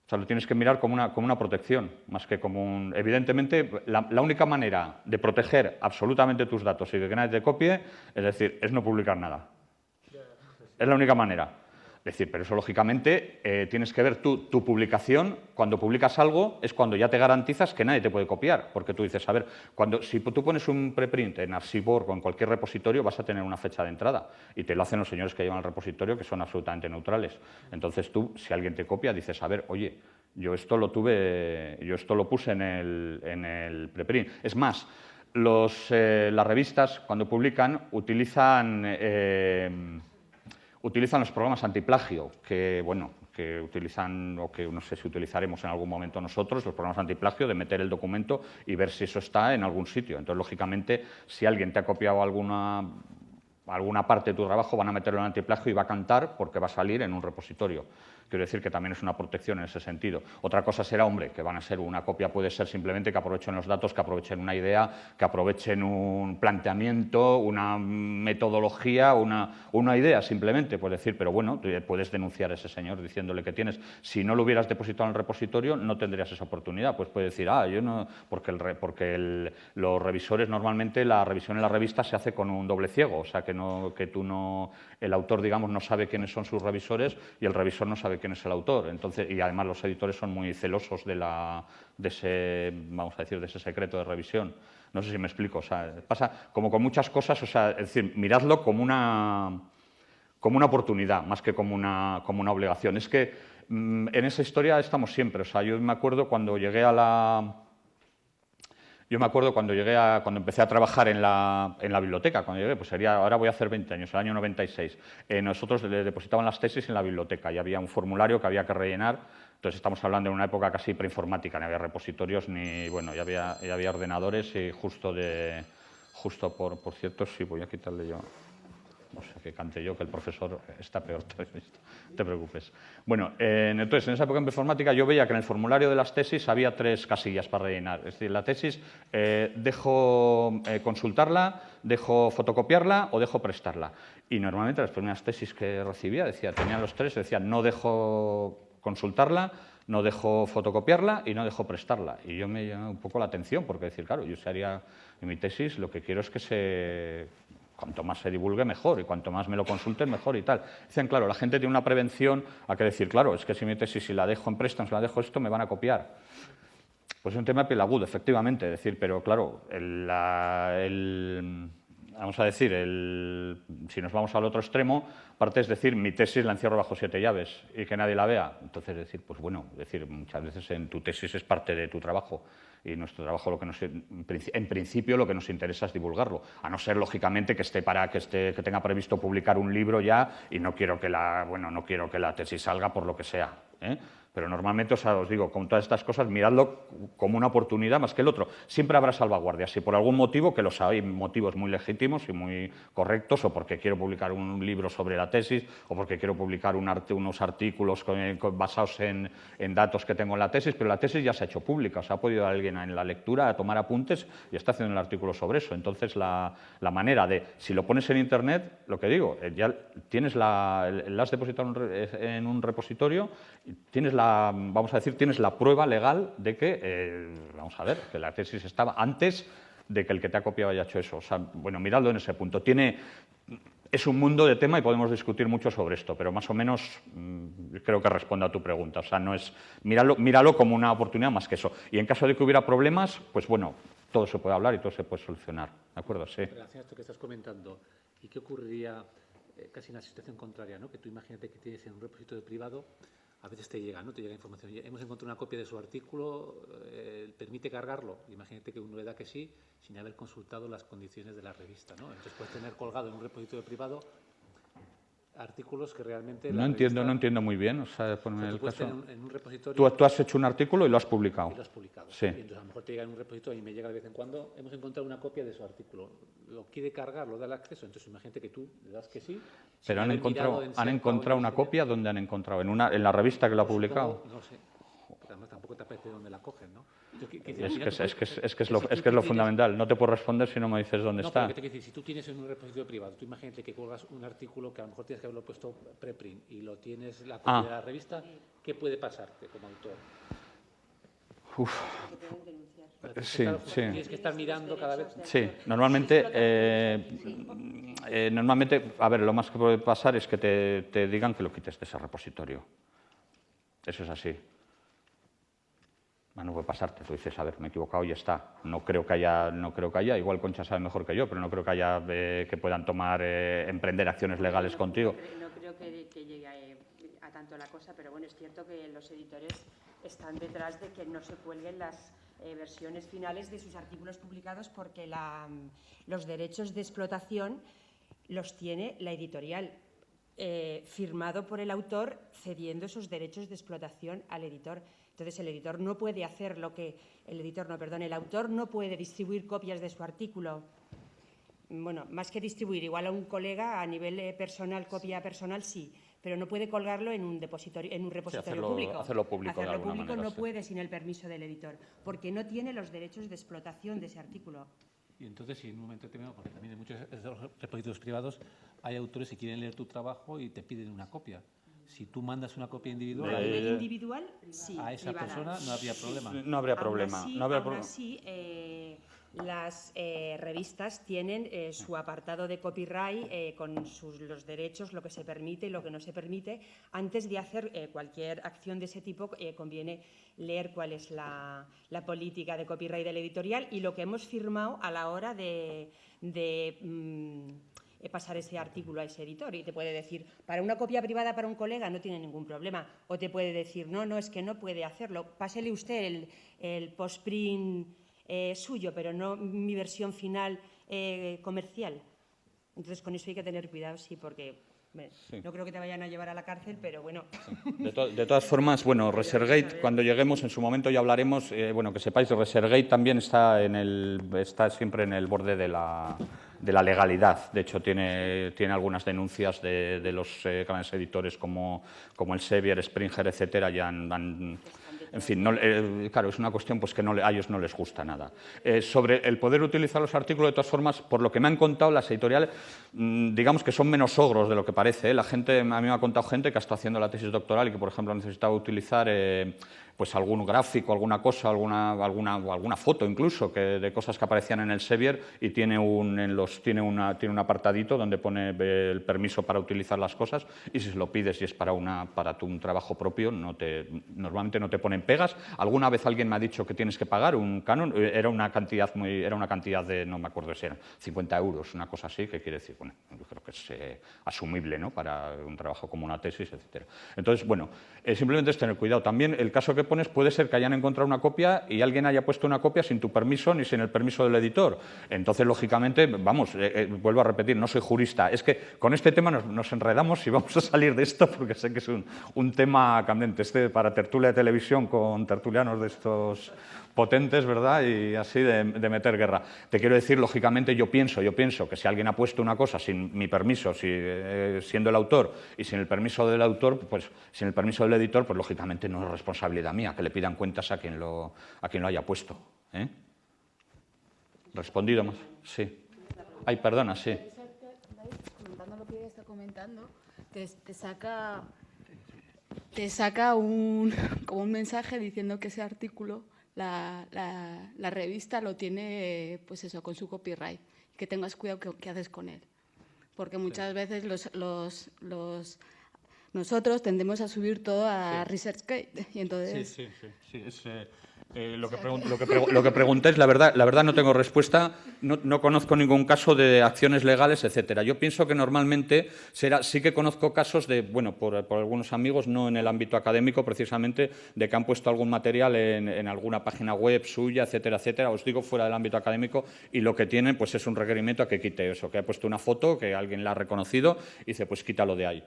O sea, lo tienes que mirar como una protección, más que como un... Evidentemente, la única manera de proteger absolutamente tus datos y de que nadie te copie, es decir, es no publicar nada. Es la única manera. Es decir, pero eso lógicamente tienes que ver tu publicación, cuando publicas algo, es cuando ya te garantizas que nadie te puede copiar, porque tú dices, a ver, si tú pones un preprint en Archive.org o en cualquier repositorio, vas a tener una fecha de entrada, y te lo hacen los señores que llevan el repositorio, que son absolutamente neutrales. Entonces tú, si alguien te copia, dices, a ver, oye, yo esto lo puse en el preprint. Es más, las revistas, cuando publican, utilizan los programas antiplagio, que utilizan, o que no sé si utilizaremos en algún momento nosotros, los programas antiplagio, de meter el documento y ver si eso está en algún sitio. Entonces, lógicamente, si alguien te ha copiado alguna parte de tu trabajo, van a meterlo en antiplagio y va a cantar porque va a salir en un repositorio. Quiero decir que también es una protección en ese sentido. Otra cosa será, hombre, que van a ser una copia, puede ser simplemente que aprovechen los datos, que aprovechen una idea, que aprovechen un planteamiento, una metodología, una idea simplemente, pues decir, pero bueno, puedes denunciar a ese señor diciéndole que tienes. Si no lo hubieras depositado en el repositorio, no tendrías esa oportunidad. Pues puede decir, yo no, porque los revisores, normalmente la revisión en la revista se hace con un doble ciego, o sea, que el autor, digamos, no sabe quiénes son sus revisores y el revisor no sabe quién es el autor. Entonces, y además los editores son muy celosos de ese secreto de revisión. No sé si me explico. O sea, pasa como con muchas cosas, o sea, es decir, miradlo como una oportunidad, más que como una obligación. Es que en esa historia estamos siempre. O sea, yo me acuerdo cuando cuando empecé a trabajar en la biblioteca, cuando llegué, pues ahora voy a hacer 20 años, el año 96. Nosotros le depositaban las tesis en la biblioteca y había un formulario que había que rellenar. Entonces estamos hablando de una época casi preinformática, no había repositorios ni, bueno, ya había ordenadores y justo por cierto, sí, voy a quitarle yo. No sé, que cante yo, que el profesor está peor. No te preocupes. Bueno, entonces, en esa época en informática yo veía que en el formulario de las tesis había 3 casillas para rellenar. Es decir, la tesis, dejo consultarla, dejo fotocopiarla o dejo prestarla. Y normalmente las primeras tesis que recibía tenían los 3, decían no dejo consultarla, no dejo fotocopiarla y no dejo prestarla. Y yo me llamaba un poco la atención, porque decir, claro, yo haría en mi tesis, lo que quiero es que cuanto más se divulgue, mejor, y cuanto más me lo consulten, mejor y tal. Dicen, claro, la gente tiene una prevención a que decir, claro, es que si mi tesis, si la dejo en préstamo, si la dejo esto, me van a copiar. Pues es un tema pelagudo, efectivamente, decir, pero claro, vamos a decir, si nos vamos al otro extremo, parte es decir, mi tesis la encierro bajo 7 llaves y que nadie la vea. Entonces, decir, pues bueno, muchas veces en tu tesis es parte de tu trabajo y nuestro trabajo, en principio, lo que nos interesa es divulgarlo, a no ser, lógicamente, que tenga previsto publicar un libro ya y no quiero que la tesis salga por lo que sea, ¿eh? Pero normalmente, os digo, con todas estas cosas, miradlo como una oportunidad más que el otro. Siempre habrá salvaguardias. Si por algún motivo, que los hay motivos muy legítimos y muy correctos, o porque quiero publicar un libro sobre la tesis, o porque quiero publicar unos artículos basados en datos que tengo en la tesis, pero la tesis ya se ha hecho pública. O sea, ha podido alguien en la lectura a tomar apuntes y está haciendo un artículo sobre eso. Entonces, la manera de, si lo pones en Internet, lo que digo, ya tienes la has depositado en un repositorio, tienes tienes la prueba legal de que, que la tesis estaba antes de que el que te ha copiado haya hecho eso. O sea, bueno, miradlo en ese punto. Es un mundo de tema y podemos discutir mucho sobre esto, pero más o menos creo que respondo a tu pregunta. O sea, no es míralo como una oportunidad más que eso. Y en caso de que hubiera problemas, pues bueno, todo se puede hablar y todo se puede solucionar. ¿De acuerdo? Sí. En relación a esto que estás comentando, ¿y qué ocurriría casi en la situación contraria, ¿no? Que tú imagínate que tienes en un repositorio privado, a veces te llega información. Hemos encontrado una copia de su artículo, ¿permite cargarlo? Imagínate que uno le da que sí, sin haber consultado las condiciones de la revista, ¿no? Entonces puedes tener colgado en un repositorio privado artículos que realmente... No entiendo muy bien. O sea, ponme el caso. En un repositorio... Tú has hecho un artículo y lo has publicado. Y lo has publicado. Sí. Y entonces a lo mejor te llega en un repositorio y me llega de vez en cuando, hemos encontrado una copia de su artículo. Lo quiere cargar, lo da el acceso, entonces imagínate que tú le das que sí. Pero han encontrado una copia, ¿dónde han encontrado? ¿En la revista que lo ha publicado? No sé. Además, tampoco te aparece dónde la cogen, ¿no? Es que es lo fundamental. No te puedo responder si no me dices dónde está. Pero si tú tienes en un repositorio privado, tú imagínate que cuelgas un artículo que a lo mejor tienes que haberlo puesto preprint y lo tienes la copia de la revista, ¿qué puede pasarte como autor? Sí. Tienes que estar mirando cada vez. Sí, normalmente, a ver, lo más que puede pasar es que te digan que lo quites de ese repositorio. Eso es así. No puede pasarte, tú dices, a ver, me he equivocado y ya está. No creo que haya, igual Concha sabe mejor que yo, pero no creo que haya que puedan emprender acciones legales contigo. No creo que llegue a tanto la cosa, pero bueno, es cierto que los editores están detrás de que no se cuelguen las versiones finales de sus artículos publicados porque los derechos de explotación los tiene la editorial, firmado por el autor cediendo esos derechos de explotación al editor. Entonces, el autor no puede distribuir copias de su artículo. Bueno, más que distribuir, igual a un colega a nivel personal, copia personal, sí, pero no puede colgarlo en un repositorio público. Hacerlo público de alguna público manera, no sí. puede sin el permiso del editor, porque no tiene los derechos de explotación de ese artículo. Y entonces, si en un momento determinado, porque también en muchos repositorios privados hay autores que quieren leer tu trabajo y te piden una copia. Si tú mandas una copia individual... A nivel individual, sí. A esa persona no habría problema. No habría problema. Aún así, las revistas tienen su apartado de copyright con los derechos, lo que se permite y lo que no se permite. Antes de hacer cualquier acción de ese tipo, conviene leer cuál es la política de copyright del editorial y lo que hemos firmado a la hora de pasar ese artículo a ese editor. Y te puede decir, para una copia privada para un colega no tiene ningún problema. O te puede decir, no, es que no puede hacerlo. Pásele usted el postprint suyo, pero no mi versión final comercial. Entonces, con eso hay que tener cuidado, sí, porque no creo que te vayan a llevar a la cárcel, pero bueno. De todas formas, bueno, Resergate, cuando lleguemos, en su momento ya hablaremos, que sepáis, Resergate también está siempre en el borde de la legalidad. De hecho, tiene algunas denuncias de los grandes editores como el Sevier, Springer, etcétera, ya en fin, claro, es una cuestión pues, que a ellos no les gusta nada. Sobre el poder utilizar los artículos, de todas formas, por lo que me han contado, las editoriales, digamos que son menos ogros de lo que parece. A mí me ha contado gente que ha estado haciendo la tesis doctoral y que, por ejemplo, ha necesitado utilizar pues algún gráfico, alguna cosa, alguna foto incluso, de cosas que aparecían en el Sevier y tiene un apartadito donde pone el permiso para utilizar las cosas y si se lo pides y es para un trabajo propio, normalmente no te ponen pegas. Alguna vez alguien me ha dicho que tienes que pagar un canon, era una cantidad de, no me acuerdo si eran 50 euros, una cosa así, que quiere decir, bueno, yo creo que es asumible, ¿no?, para un trabajo como una tesis, etcétera. Entonces, bueno, simplemente es tener cuidado. También el caso que pones puede ser que hayan encontrado una copia y alguien haya puesto una copia sin tu permiso ni sin el permiso del editor. Entonces, lógicamente, vuelvo a repetir, no soy jurista. Es que con este tema nos enredamos y vamos a salir de esto porque sé que es un tema candente. Para tertulia de televisión con tertulianos de estos potentes, ¿verdad? Y así de meter guerra. Te quiero decir, lógicamente, yo pienso que si alguien ha puesto una cosa sin mi permiso, siendo el autor y sin el permiso del autor, pues sin el permiso del editor, pues lógicamente no es responsabilidad mía que le pidan cuentas a quien lo haya puesto. ¿Respondido más? Sí. Ay, perdona, sí. Comentando lo que ella está comentando, te saca como un mensaje diciendo que ese artículo la revista lo tiene, pues eso, con su copyright, que tengas cuidado qué haces con él, porque muchas veces nosotros tendemos a subir todo a ResearchGate y entonces... Sí. Lo que preguntéis, la verdad no tengo respuesta, no conozco ningún caso de acciones legales, etcétera. Yo pienso que normalmente sí que conozco casos de, bueno, por algunos amigos, no en el ámbito académico precisamente, de que han puesto algún material en alguna página web suya, etcétera, etcétera, os digo fuera del ámbito académico, y lo que tienen pues es un requerimiento a que quite eso, que ha puesto una foto, que alguien la ha reconocido y dice, pues quítalo de ahí.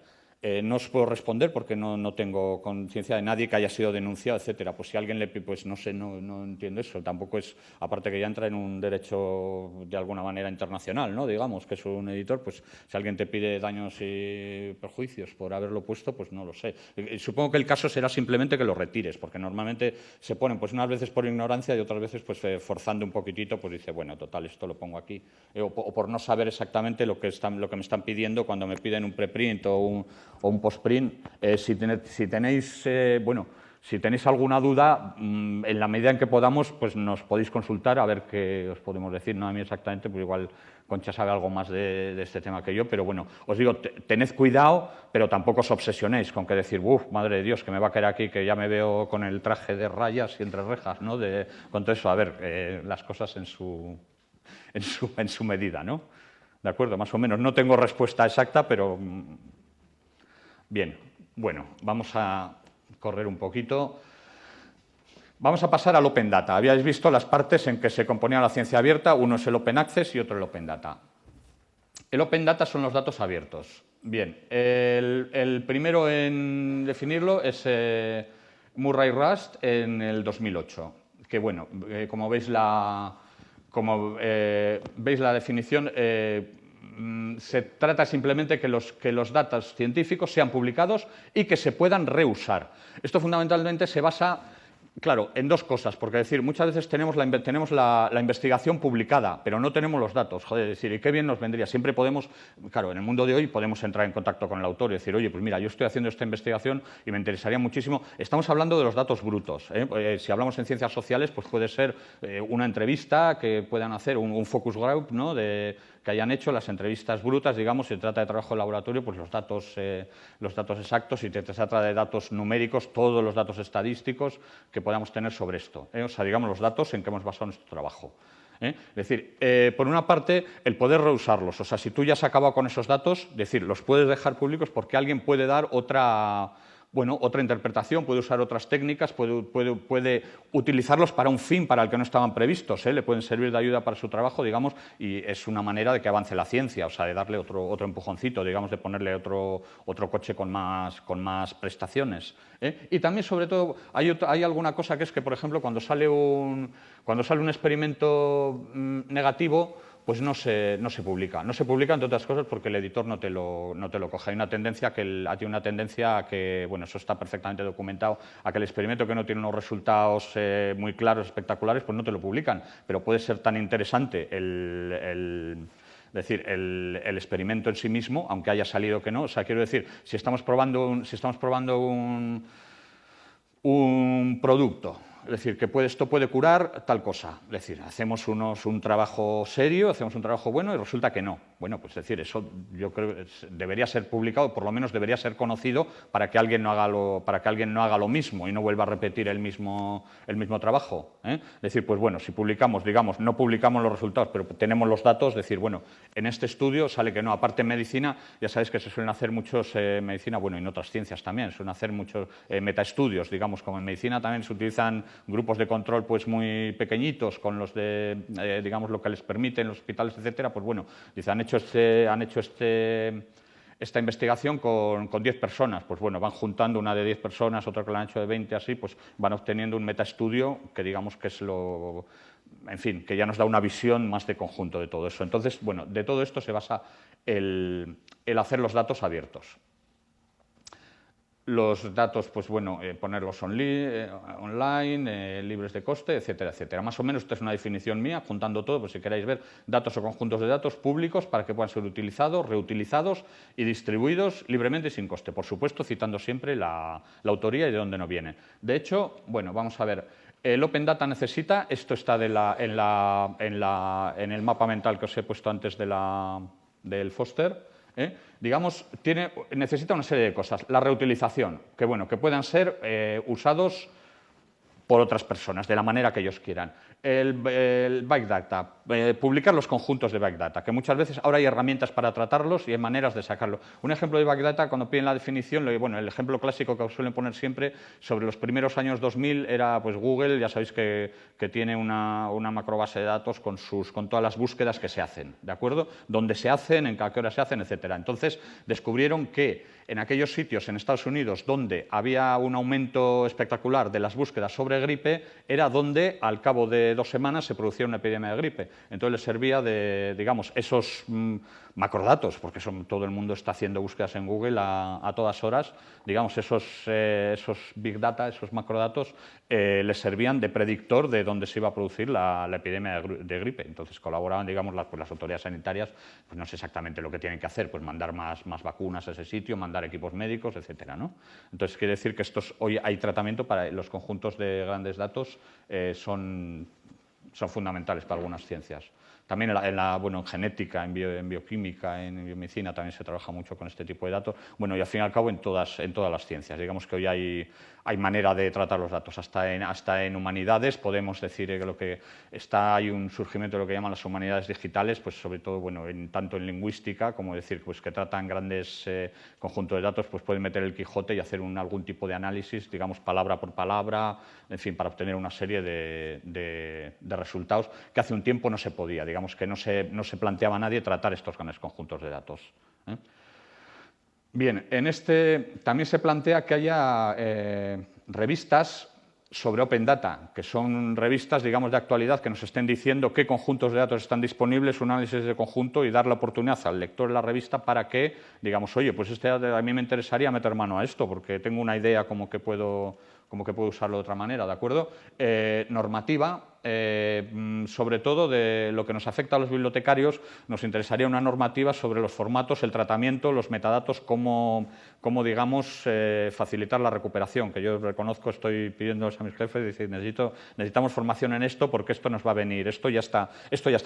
No os puedo responder porque no tengo conciencia de nadie que haya sido denunciado, etcétera. Pues si alguien le pide, pues no sé, no entiendo eso. Tampoco es, aparte que ya entra en un derecho de alguna manera internacional, ¿no? Digamos, que es un editor, pues si alguien te pide daños y perjuicios por haberlo puesto, pues no lo sé. Supongo que el caso será simplemente que lo retires, porque normalmente se ponen, pues unas veces por ignorancia y otras veces pues forzando un poquitito, pues dice, bueno, total, esto lo pongo aquí. O por no saber exactamente lo que me están pidiendo cuando me piden un preprint o un postprint. Si tenéis alguna duda, en la medida en que podamos, pues nos podéis consultar a ver qué os podemos decir. No a mí exactamente, pues igual Concha sabe algo más de este tema que yo, pero bueno, os digo, tened cuidado, pero tampoco os obsesionéis con que decir, madre de Dios, que me va a caer aquí, que ya me veo con el traje de rayas y entre rejas, ¿no? Con todo eso, a ver, las cosas en su medida, ¿no? ¿De acuerdo? Más o menos. No tengo respuesta exacta, pero... Bien, bueno, vamos a correr un poquito. Vamos a pasar al Open Data. Habíais visto las partes en que se componía la ciencia abierta. Uno es el Open Access y otro el Open Data. El Open Data son los datos abiertos. Bien, el primero en definirlo es Murray Rust en el 2008. Que bueno, como veis la definición, se trata simplemente que los datos científicos sean publicados y que se puedan reusar. Esto fundamentalmente se basa, claro, en dos cosas, porque decir, muchas veces tenemos la investigación publicada, pero no tenemos los datos. Joder, decir, ¿y qué bien nos vendría? Siempre podemos, claro, en el mundo de hoy podemos entrar en contacto con el autor y decir, oye, pues mira, yo estoy haciendo esta investigación y me interesaría muchísimo. Estamos hablando de los datos brutos. Si hablamos en ciencias sociales, pues puede ser una entrevista que puedan hacer, un focus group, ¿no? Que hayan hecho las entrevistas brutas, digamos, si se trata de trabajo de laboratorio, pues los datos exactos, si se trata de datos numéricos, todos los datos estadísticos que podamos tener sobre esto. O sea, digamos, los datos en que hemos basado nuestro trabajo. Es decir, por una parte, el poder reusarlos. O sea, si tú ya has acabado con esos datos, decir, los puedes dejar públicos porque alguien puede dar otra interpretación, puede usar otras técnicas, puede utilizarlos para un fin para el que no estaban previstos, le pueden servir de ayuda para su trabajo, digamos, y es una manera de que avance la ciencia, o sea, de darle otro empujoncito, digamos, de ponerle otro coche con más prestaciones. Y también, sobre todo, hay alguna cosa que es que, por ejemplo, cuando sale un experimento negativo, pues no se publica. No se publica, entre otras cosas, porque el editor no te lo coge. Hay una tendencia a que, bueno, eso está perfectamente documentado, a que el experimento que no tiene unos resultados muy claros, espectaculares, pues no te lo publican. Pero puede ser tan interesante el experimento en sí mismo, aunque haya salido que no. O sea, quiero decir, si estamos probando un producto, es decir, que esto puede curar tal cosa. Es decir, hacemos un trabajo serio, hacemos un trabajo bueno y resulta que no. Bueno, pues es decir, eso yo creo que debería ser publicado, por lo menos debería ser conocido para que alguien no haga lo mismo y no vuelva a repetir el mismo trabajo. Es decir, pues bueno, si publicamos, digamos, no publicamos los resultados, pero tenemos los datos, es decir, bueno, en este estudio sale que no. Aparte en medicina, ya sabéis que se suelen hacer muchos, medicina, bueno, y en otras ciencias también, suelen hacer muchos metaestudios, digamos, como en medicina también se utilizan grupos de control pues muy pequeñitos con los de, digamos, lo que les permiten los hospitales, etcétera, pues bueno, dice, han hecho esta investigación con 10 personas, pues bueno, van juntando una de 10 personas, otra que la han hecho de 20, así, pues van obteniendo un metaestudio que digamos que es en fin, que ya nos da una visión más de conjunto de todo eso. Entonces, bueno, de todo esto se basa el hacer los datos abiertos. Los datos, pues bueno, ponerlos online, libres de coste, etcétera, etcétera. Más o menos esta es una definición mía, juntando todo, pues si queréis ver, datos o conjuntos de datos públicos para que puedan ser utilizados, reutilizados y distribuidos libremente y sin coste. Por supuesto, citando siempre la autoría y de dónde no viene. De hecho, bueno, vamos a ver, el Open Data necesita, esto está en el mapa mental que os he puesto antes del Foster, digamos, necesita una serie de cosas. La reutilización, que bueno, que puedan ser usados por otras personas, de la manera que ellos quieran. El Big Data, publicar los conjuntos de Big Data, que muchas veces ahora hay herramientas para tratarlos y hay maneras de sacarlo. Un ejemplo de Big Data, cuando piden la definición, bueno, el ejemplo clásico que suelen poner siempre sobre los primeros años 2000 era pues Google, ya sabéis que tiene una macrobase de datos con todas las búsquedas que se hacen, ¿de acuerdo? Dónde se hacen, a qué hora se hacen, etcétera. Entonces, descubrieron que en aquellos sitios en Estados Unidos donde había un aumento espectacular de las búsquedas sobre gripe, era donde al cabo de 2 semanas se producía una epidemia de gripe. Entonces les servía de, digamos, esos macrodatos, porque todo el mundo está haciendo búsquedas en Google a todas horas, digamos, esos big data, esos macrodatos, les servían de predictor de dónde se iba a producir la epidemia de gripe. Entonces colaboraban, digamos, las autoridades sanitarias, pues no sé exactamente lo que tienen que hacer, pues mandar más vacunas a ese sitio, mandar equipos médicos, etcétera, ¿no? Entonces quiere decir que hoy hay tratamiento para los conjuntos de grandes datos, son fundamentales para algunas ciencias. También en genética, en bioquímica, en biomedicina también se trabaja mucho con este tipo de datos. Bueno, y al fin y al cabo en todas las ciencias. Digamos que hoy hay manera de tratar los datos. Hasta en humanidades podemos decir que hay un surgimiento de lo que llaman las humanidades digitales, pues sobre todo, bueno, tanto en lingüística como decir pues que tratan grandes conjuntos de datos, pues pueden meter el Quijote y hacer algún tipo de análisis, digamos palabra por palabra, en fin, para obtener una serie de resultados que hace un tiempo no se podía. Digamos que no se planteaba a nadie tratar estos grandes conjuntos de datos. Bien, también se plantea que haya revistas sobre Open Data, que son revistas, digamos, de actualidad que nos estén diciendo qué conjuntos de datos están disponibles, un análisis de conjunto y dar la oportunidad al lector de la revista para que, digamos, oye, pues a mí me interesaría meter mano a esto porque tengo una idea como que puedo usarlo de otra manera, ¿de acuerdo? Normativa, sobre todo de lo que nos afecta a los bibliotecarios, nos interesaría una normativa sobre los formatos, el tratamiento, los metadatos, cómo digamos, facilitar la recuperación, que yo reconozco, estoy pidiendo a mis jefes, decir, necesitamos formación en esto porque esto nos va a venir, esto ya está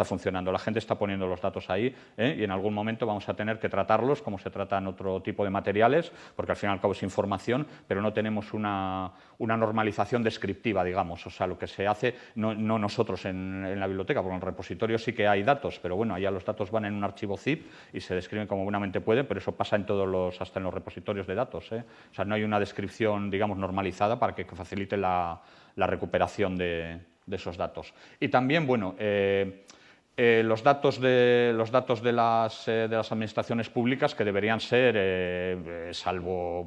funcionando, la gente está poniendo los datos ahí, y en algún momento vamos a tener que tratarlos como se tratan otro tipo de materiales, porque al fin y al cabo es información, pero no tenemos una normalización descriptiva, digamos, o sea, lo que se hace, no nosotros en la biblioteca, porque en el repositorio sí que hay datos, pero bueno, allá los datos van en un archivo zip y se describen como buenamente pueden, pero eso pasa hasta en los repositorios de datos, O sea, no hay una descripción, digamos, normalizada para que facilite la recuperación de esos datos. Y también, bueno, los datos de las administraciones públicas que deberían ser, salvo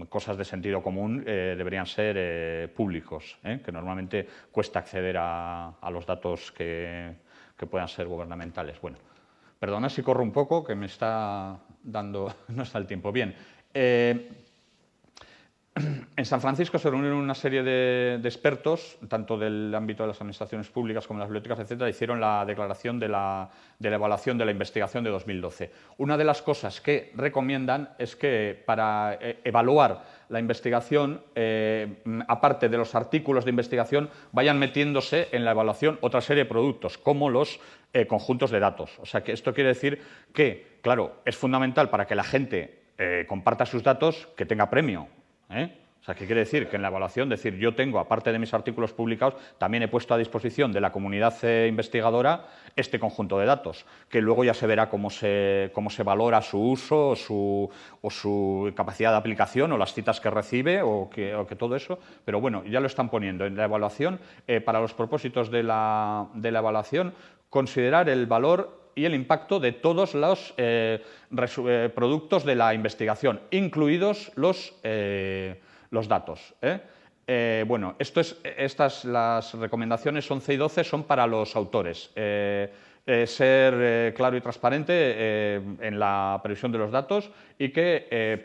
cosas de sentido común, deberían ser públicos, que normalmente cuesta acceder a los datos que puedan ser gubernamentales. Bueno, perdona si corro un poco, que me está dando, no está el tiempo. Bien, en San Francisco se reunieron una serie de expertos, tanto del ámbito de las administraciones públicas como de las bibliotecas, etcétera, hicieron la declaración de la evaluación de la investigación de 2012. Una de las cosas que recomiendan es que para evaluar la investigación, aparte de los artículos de investigación, vayan metiéndose en la evaluación otra serie de productos, como los conjuntos de datos. O sea, que esto quiere decir que, claro, es fundamental para que la gente comparta sus datos, que tenga premio. O sea, ¿qué quiere decir? Que en la evaluación, yo tengo, aparte de mis artículos publicados, también he puesto a disposición de la comunidad investigadora este conjunto de datos, que luego ya se verá cómo se valora su uso o su capacidad de aplicación o las citas que recibe o que todo eso, pero bueno, ya lo están poniendo en la evaluación. Para los propósitos de la evaluación, considerar el valor y el impacto de todos los productos de la investigación, incluidos los datos. Bueno, las recomendaciones 11 y 12 son para los autores. Ser claro y transparente en la previsión de los datos y que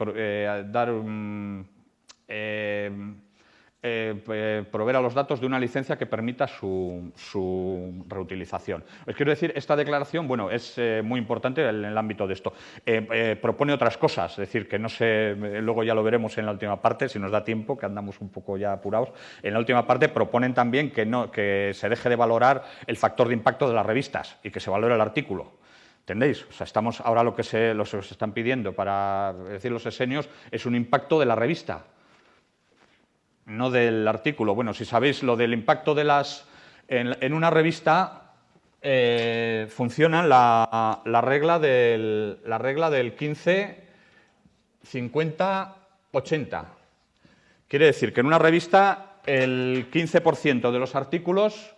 proveer a los datos de una licencia que permita su reutilización. Os quiero decir, esta declaración, bueno, es muy importante en el ámbito de esto. Propone otras cosas, es decir, que no sé, luego ya lo veremos en la última parte, si nos da tiempo, que andamos un poco ya apurados. En la última parte proponen también que se deje de valorar el factor de impacto de las revistas y que se valore el artículo. ¿Entendéis? O sea, ahora lo que se están pidiendo para decir los esenios es un impacto de la revista. no del artículo. Bueno, si sabéis lo del impacto de las... En una revista funciona la regla del 15, 50, 80. Quiere decir que en una revista el 15% de los artículos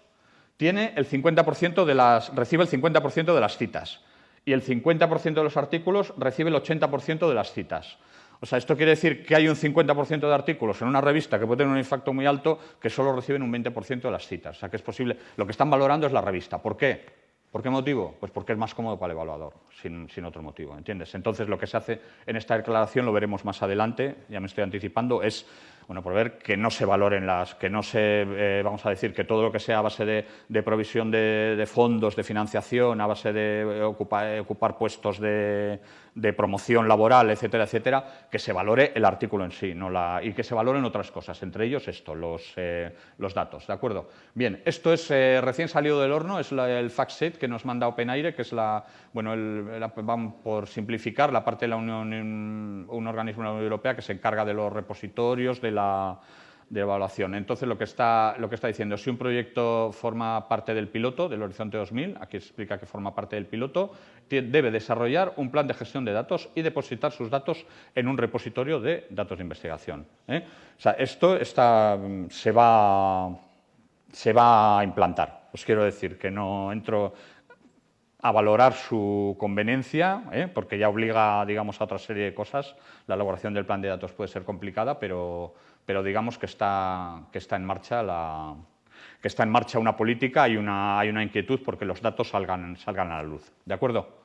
tiene el 50% recibe el 50% de las citas y el 50% de los artículos recibe el 80% de las citas. O sea, esto quiere decir que hay un 50% de artículos en una revista que puede tener un impacto muy alto que solo reciben un 20% de las citas. O sea, que es posible. Lo que están valorando es la revista. ¿Por qué? ¿Por qué motivo? Pues porque es más cómodo para el evaluador, sin otro motivo, ¿entiendes? Entonces, lo que se hace en esta declaración, lo veremos más adelante, ya me estoy anticipando, es, bueno, por ver que no se valoren que no se, vamos a decir, que todo lo que sea a base de provisión de fondos, de financiación, a base de ocupar puestos de promoción laboral, etcétera, etcétera, que se valore el artículo en sí y que se valoren otras cosas, entre ellos esto, los datos, ¿de acuerdo? Bien, esto es recién salido del horno, es el fact sheet que nos manda OpenAIRE, que es vamos por simplificar, la parte de la un organismo de la Unión Europea que se encarga de los repositorios, de evaluación. Entonces, lo que está diciendo, si un proyecto forma parte del piloto, del Horizonte 2000, aquí explica que forma parte del piloto, debe desarrollar un plan de gestión de datos y depositar sus datos en un repositorio de datos de investigación. O sea, esto se va a implantar. Os quiero decir que no entro a valorar su conveniencia, porque ya obliga, digamos, a otra serie de cosas. La elaboración del plan de datos puede ser complicada, pero digamos que está en marcha una política, hay una inquietud porque los datos salgan a la luz. ¿De acuerdo?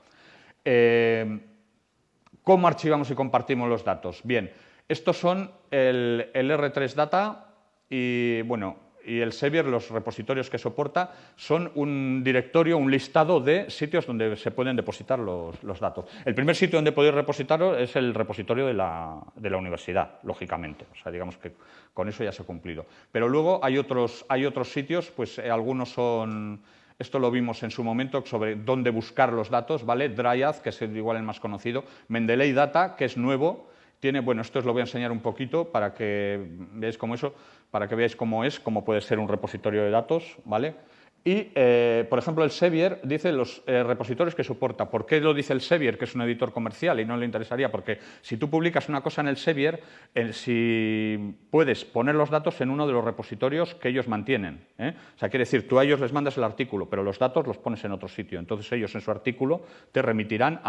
¿Cómo archivamos y compartimos los datos? Bien, estos son el R3 Data y, bueno, y el Sevier, los repositorios que soporta, son un directorio, un listado de sitios donde se pueden depositar los datos. El primer sitio donde podéis repositarlo es el repositorio de la universidad, lógicamente. O sea, digamos que con eso ya se ha cumplido. Pero luego hay otros sitios, pues algunos son... Esto lo vimos en su momento sobre dónde buscar los datos, ¿vale? Dryad, que es igual el más conocido. Mendeley Data, que es nuevo. Bueno, esto os lo voy a enseñar un poquito para que veáis cómo puede ser un repositorio de datos, ¿vale? Y, por ejemplo, el Sevier dice los repositorios que soporta. ¿Por qué lo dice el Sevier, que es un editor comercial y no le interesaría? Porque si tú publicas una cosa en el Sevier, si puedes poner los datos en uno de los repositorios que ellos mantienen. O sea, quiere decir, tú a ellos les mandas el artículo, pero los datos los pones en otro sitio. Entonces, ellos en su artículo te remitirán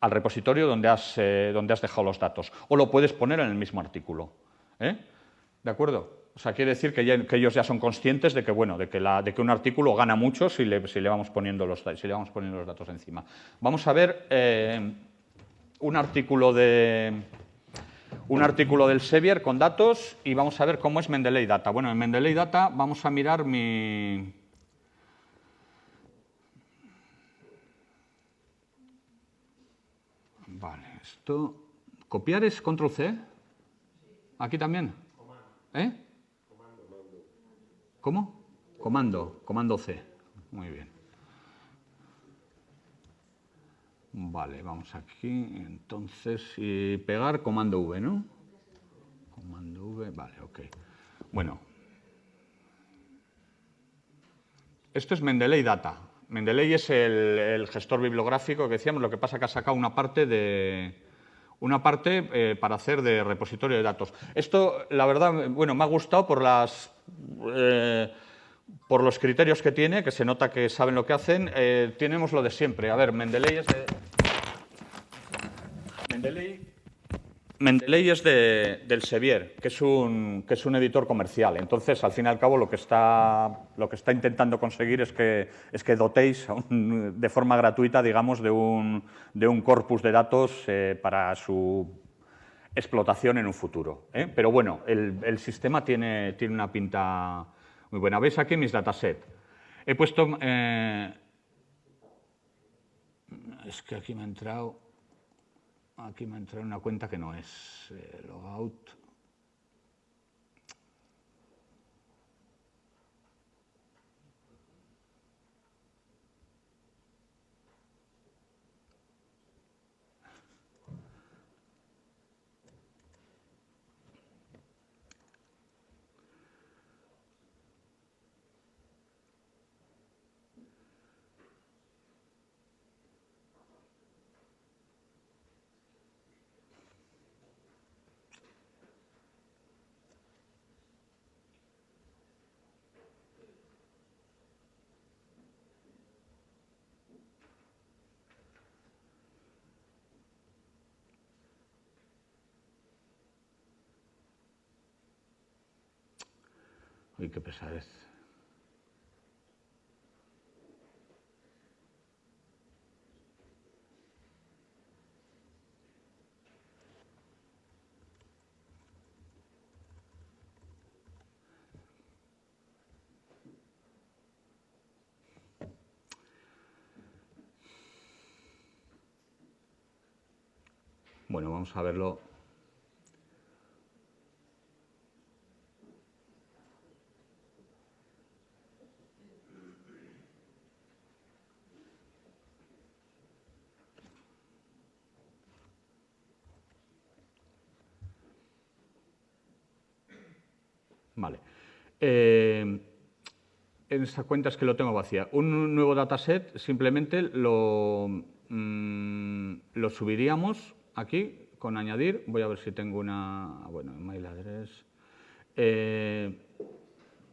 al repositorio donde has dejado los datos. O lo puedes poner en el mismo artículo. ¿De acuerdo? O sea, quiere decir que ellos ya son conscientes de que, bueno, de que un artículo gana mucho si le vamos poniendo los datos encima. Vamos a ver un artículo del Sevier con datos y vamos a ver cómo es Mendeley Data. Bueno, en Mendeley Data vamos a mirar Vale, esto... ¿Copiar es Control-C? ¿Aquí también? ¿Cómo? Comando C. Muy bien. Vale, vamos aquí. Entonces, y pegar Comando V, ¿no? Comando V, vale, ok. Bueno. Esto es Mendeley Data. Mendeley es el gestor bibliográfico que decíamos, lo que pasa que ha sacado una parte para hacer de repositorio de datos. Esto, la verdad, bueno, me ha gustado por los criterios que tiene, que se nota que saben lo que hacen. Tenemos lo de siempre. A ver, Mendeley es del Sevier, que es un editor comercial. Entonces, al fin y al cabo, lo que está intentando conseguir es que dotéis de forma gratuita, digamos, de un corpus de datos para su explotación en un futuro. Pero bueno, el sistema tiene una pinta muy buena. ¿Veis aquí mis datasets? He puesto... es que aquí me ha entrado una cuenta que no es logout. Uy, qué pesadez. Bueno, vamos a verlo. Vale. En esta cuenta es que lo tengo vacía. Un nuevo dataset simplemente lo subiríamos aquí con añadir. Voy a ver si tengo una... Bueno, email address.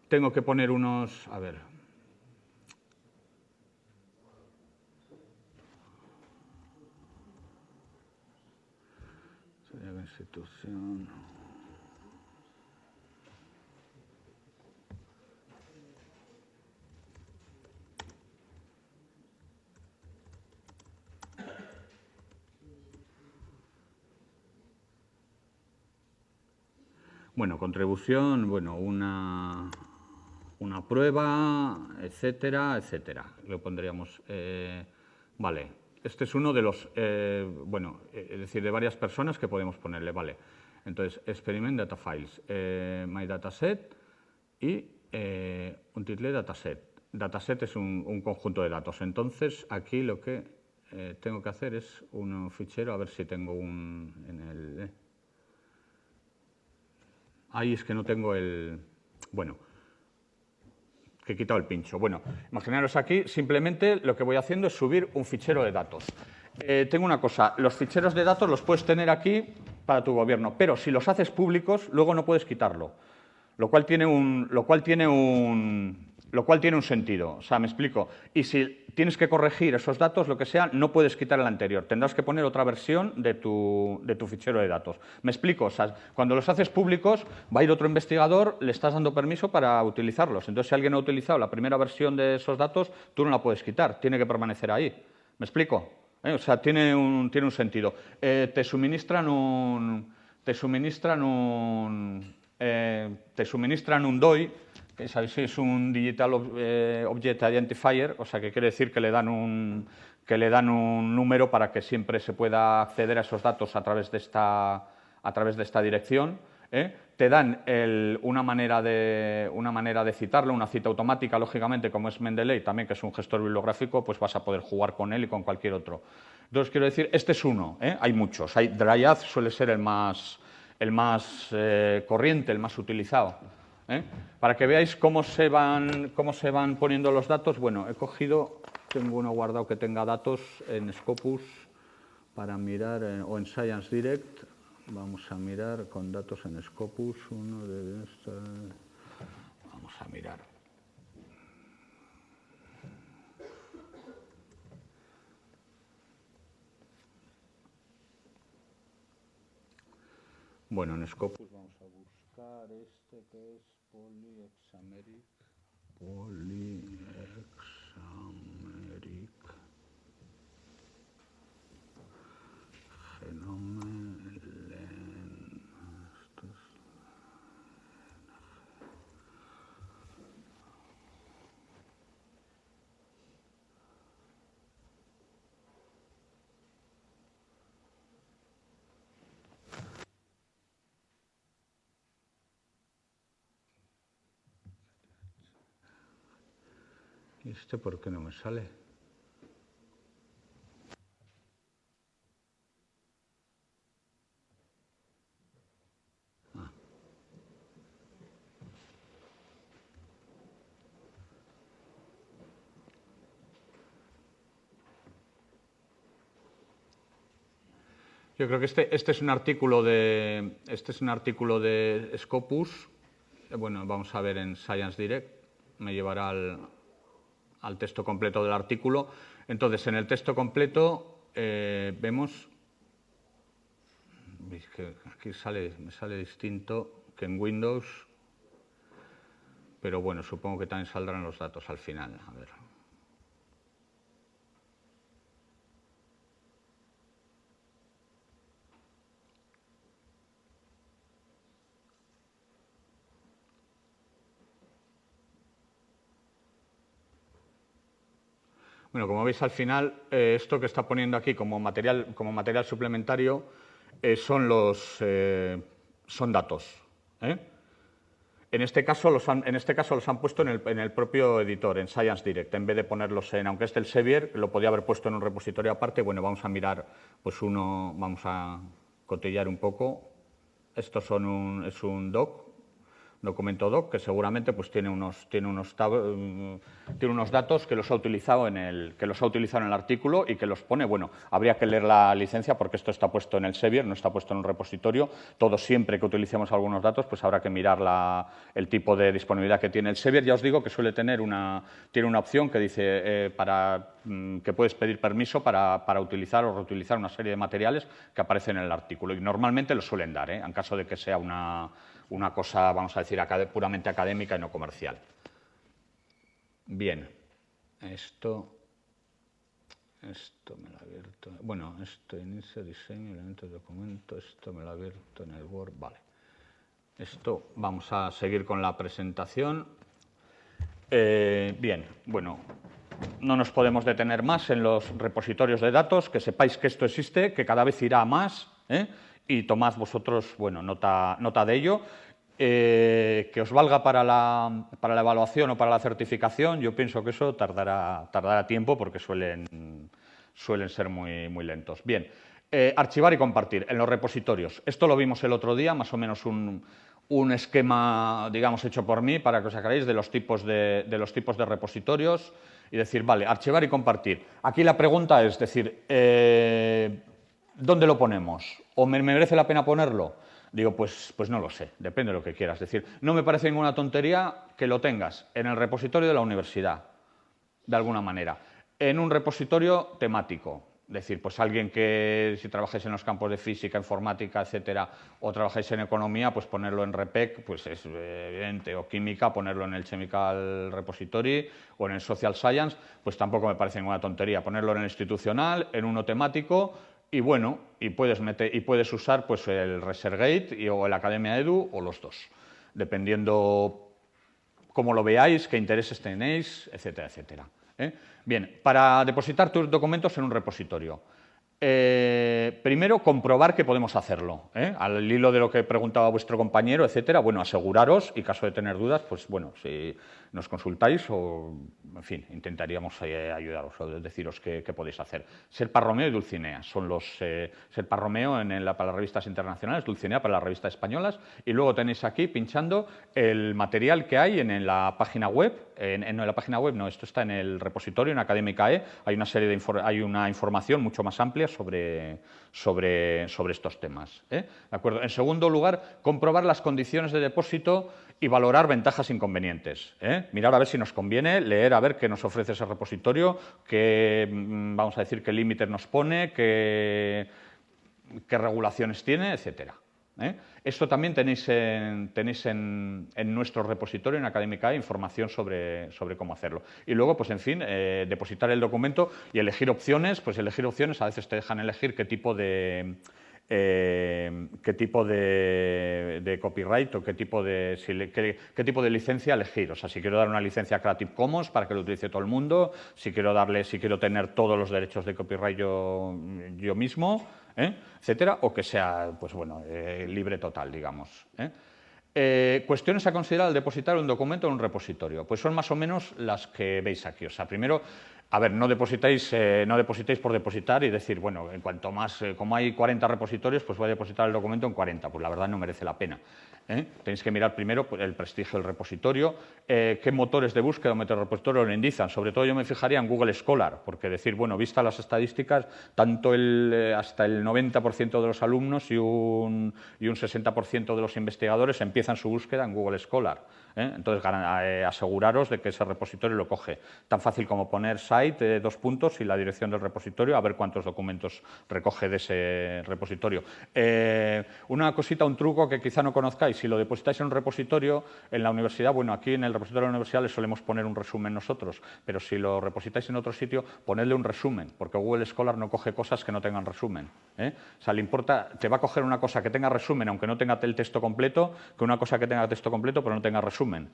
Tengo que poner unos... A ver. Sería la institución... Bueno, contribución, bueno, una prueba, etcétera, etcétera. Lo pondríamos. Vale, este es uno de los, bueno, es decir, de varias personas que podemos ponerle, vale. Entonces, experiment data files, my dataset y un title dataset. Dataset es un conjunto de datos. Entonces, aquí lo que tengo que hacer es un fichero, a ver si tengo un en el... Ahí es que no tengo el... Bueno, que he quitado el pincho. Bueno, imaginaros aquí, simplemente lo que voy haciendo es subir un fichero de datos. Tengo una cosa, los ficheros de datos los puedes tener aquí para tu gobierno, pero si los haces públicos, luego no puedes quitarlo, lo cual tiene un sentido. O sea, me explico. Y si tienes que corregir esos datos, lo que sea, no puedes quitar el anterior. Tendrás que poner otra versión de tu fichero de datos. ¿Me explico? O sea, cuando los haces públicos, va a ir otro investigador, le estás dando permiso para utilizarlos. Entonces, si alguien ha utilizado la primera versión de esos datos, tú no la puedes quitar. Tiene que permanecer ahí. ¿Me explico? O sea, tiene un sentido. Te suministran un DOI, que sabéis es un Digital Object Identifier, o sea que quiere decir que le dan un número para que siempre se pueda acceder a esos datos a través de esta dirección. Te dan una manera de citarlo, una cita automática, lógicamente, como es Mendeley, también que es un gestor bibliográfico, pues vas a poder jugar con él y con cualquier otro. Entonces, quiero decir, este es uno, hay muchos. Dryad suele ser el más corriente, el más utilizado. Para que veáis cómo se van poniendo los datos, bueno, he cogido, tengo uno guardado que tenga datos en Scopus para mirar, o en Science Direct, vamos a mirar con datos en Scopus, uno de estos, vamos a mirar. Bueno, en Scopus vamos a buscar este que es Polyhexameric Genome Len. ¿Y este por qué no me sale? Yo creo que este es un artículo de Scopus. Bueno, vamos a ver en Science Direct. Me llevará al texto completo del artículo. Entonces, en el texto completo vemos, veis que aquí me sale distinto que en Windows. pero bueno, supongo que también saldrán los datos al final. A ver. Bueno, como veis al final, esto que está poniendo aquí como material suplementario son datos. En este caso los han puesto en el propio editor, en Science Direct, en vez de ponerlos aunque es del Elsevier, lo podía haber puesto en un repositorio aparte. Bueno, vamos a mirar, pues vamos a cotillar un poco. Estos es un documento doc, que seguramente pues tiene unos datos que los ha utilizado en el artículo y que los pone. Bueno, habría que leer la licencia porque esto está puesto en el Elsevier, no está puesto en un repositorio. Todo siempre que utilicemos algunos datos, pues habrá que mirar el tipo de disponibilidad que tiene el Elsevier. Ya os digo que suele tener tiene una opción que dice que puedes pedir permiso para utilizar o reutilizar una serie de materiales que aparecen en el artículo, y normalmente lo suelen dar, en caso de que sea una cosa, vamos a decir, puramente académica y no comercial. Bien, esto me lo he abierto. Bueno, esto inicio, diseño, elementos de documento, esto me lo he abierto en el Word, vale. Esto, vamos a seguir con la presentación. Bien, bueno, no nos podemos detener más en los repositorios de datos, que sepáis que esto existe, que cada vez irá a más, y tomad vosotros, bueno, nota de ello. Que os valga para la evaluación o para la certificación, yo pienso que eso tardará tiempo porque suelen ser muy lentos. Bien, archivar y compartir en los repositorios. Esto lo vimos el otro día, más o menos un esquema, digamos, hecho por mí para que os aclaréis de los tipos de repositorios y decir, vale, archivar y compartir. Aquí la pregunta es decir, ¿dónde lo ponemos? ¿O me merece la pena ponerlo? Digo, pues no lo sé, depende de lo que quieras. Es decir, no me parece ninguna tontería que lo tengas en el repositorio de la universidad, de alguna manera, en un repositorio temático. Es decir, pues alguien que, si trabajáis en los campos de física, informática, etcétera, o trabajáis en economía, pues ponerlo en REPEC, pues es evidente, o química, ponerlo en el Chemical Repository, o en el Social Science, pues tampoco me parece ninguna tontería. Ponerlo en el institucional, en uno temático. Y bueno, puedes usar pues el ResearchGate o el Academia Edu o los dos, dependiendo cómo lo veáis, qué intereses tenéis, etcétera, etcétera. Bien, para depositar tus documentos en un repositorio. Primero, comprobar que podemos hacerlo. Al hilo de lo que preguntaba vuestro compañero, etcétera, bueno, aseguraros y, caso de tener dudas, pues bueno, si nos consultáis o, en fin, intentaríamos ayudaros o deciros qué podéis hacer. Serpa Romeo y Dulcinea son los Serpa Romeo para las revistas internacionales, Dulcinea para las revistas españolas, y luego tenéis aquí, pinchando, el material que hay en la página web. No, en la página web no, esto está en el repositorio, en Académica E. Hay una información mucho más amplia sobre estos temas. ¿De acuerdo? En segundo lugar, comprobar las condiciones de depósito y valorar ventajas e inconvenientes. Mirar a ver si nos conviene, leer a ver qué nos ofrece ese repositorio, vamos a decir, qué límites nos pone, qué regulaciones tiene, etcétera. Esto también tenéis en nuestro repositorio, en Académica, información sobre cómo hacerlo. Y luego, pues en fin, depositar el documento y elegir opciones. Pues elegir opciones, a veces te dejan elegir qué tipo de copyright o qué tipo de licencia elegir. O sea, si quiero dar una licencia Creative Commons para que lo utilice todo el mundo, si quiero tener todos los derechos de copyright yo mismo, etcétera, o que sea, pues bueno, libre total, digamos. Cuestiones a considerar al depositar un documento en un repositorio. Pues son más o menos las que veis aquí. O sea, primero, a ver, no depositéis por depositar y decir, bueno, en cuanto más, como hay 40 repositorios, pues voy a depositar el documento en 40. Pues la verdad no merece la pena. Tenéis que mirar primero el prestigio del repositorio, qué motores de búsqueda o motores de repositorio lo indican. Sobre todo yo me fijaría en Google Scholar, porque decir, bueno, vistas las estadísticas, tanto hasta el 90% de los alumnos y un 60% de los investigadores empiezan su búsqueda en Google Scholar. Entonces, aseguraros de que ese repositorio lo coge. Tan fácil como poner site, 2 puntos, y la dirección del repositorio, a ver cuántos documentos recoge de ese repositorio. Una cosita, un truco que quizá no conozcáis: si lo depositáis en un repositorio, en la universidad, bueno, aquí en el repositorio de la universidad le solemos poner un resumen nosotros, pero si lo repositáis en otro sitio, ponedle un resumen, porque Google Scholar no coge cosas que no tengan resumen. O sea, le importa, te va a coger una cosa que tenga resumen, aunque no tenga el texto completo, que una cosa que tenga texto completo, pero no tenga resumen.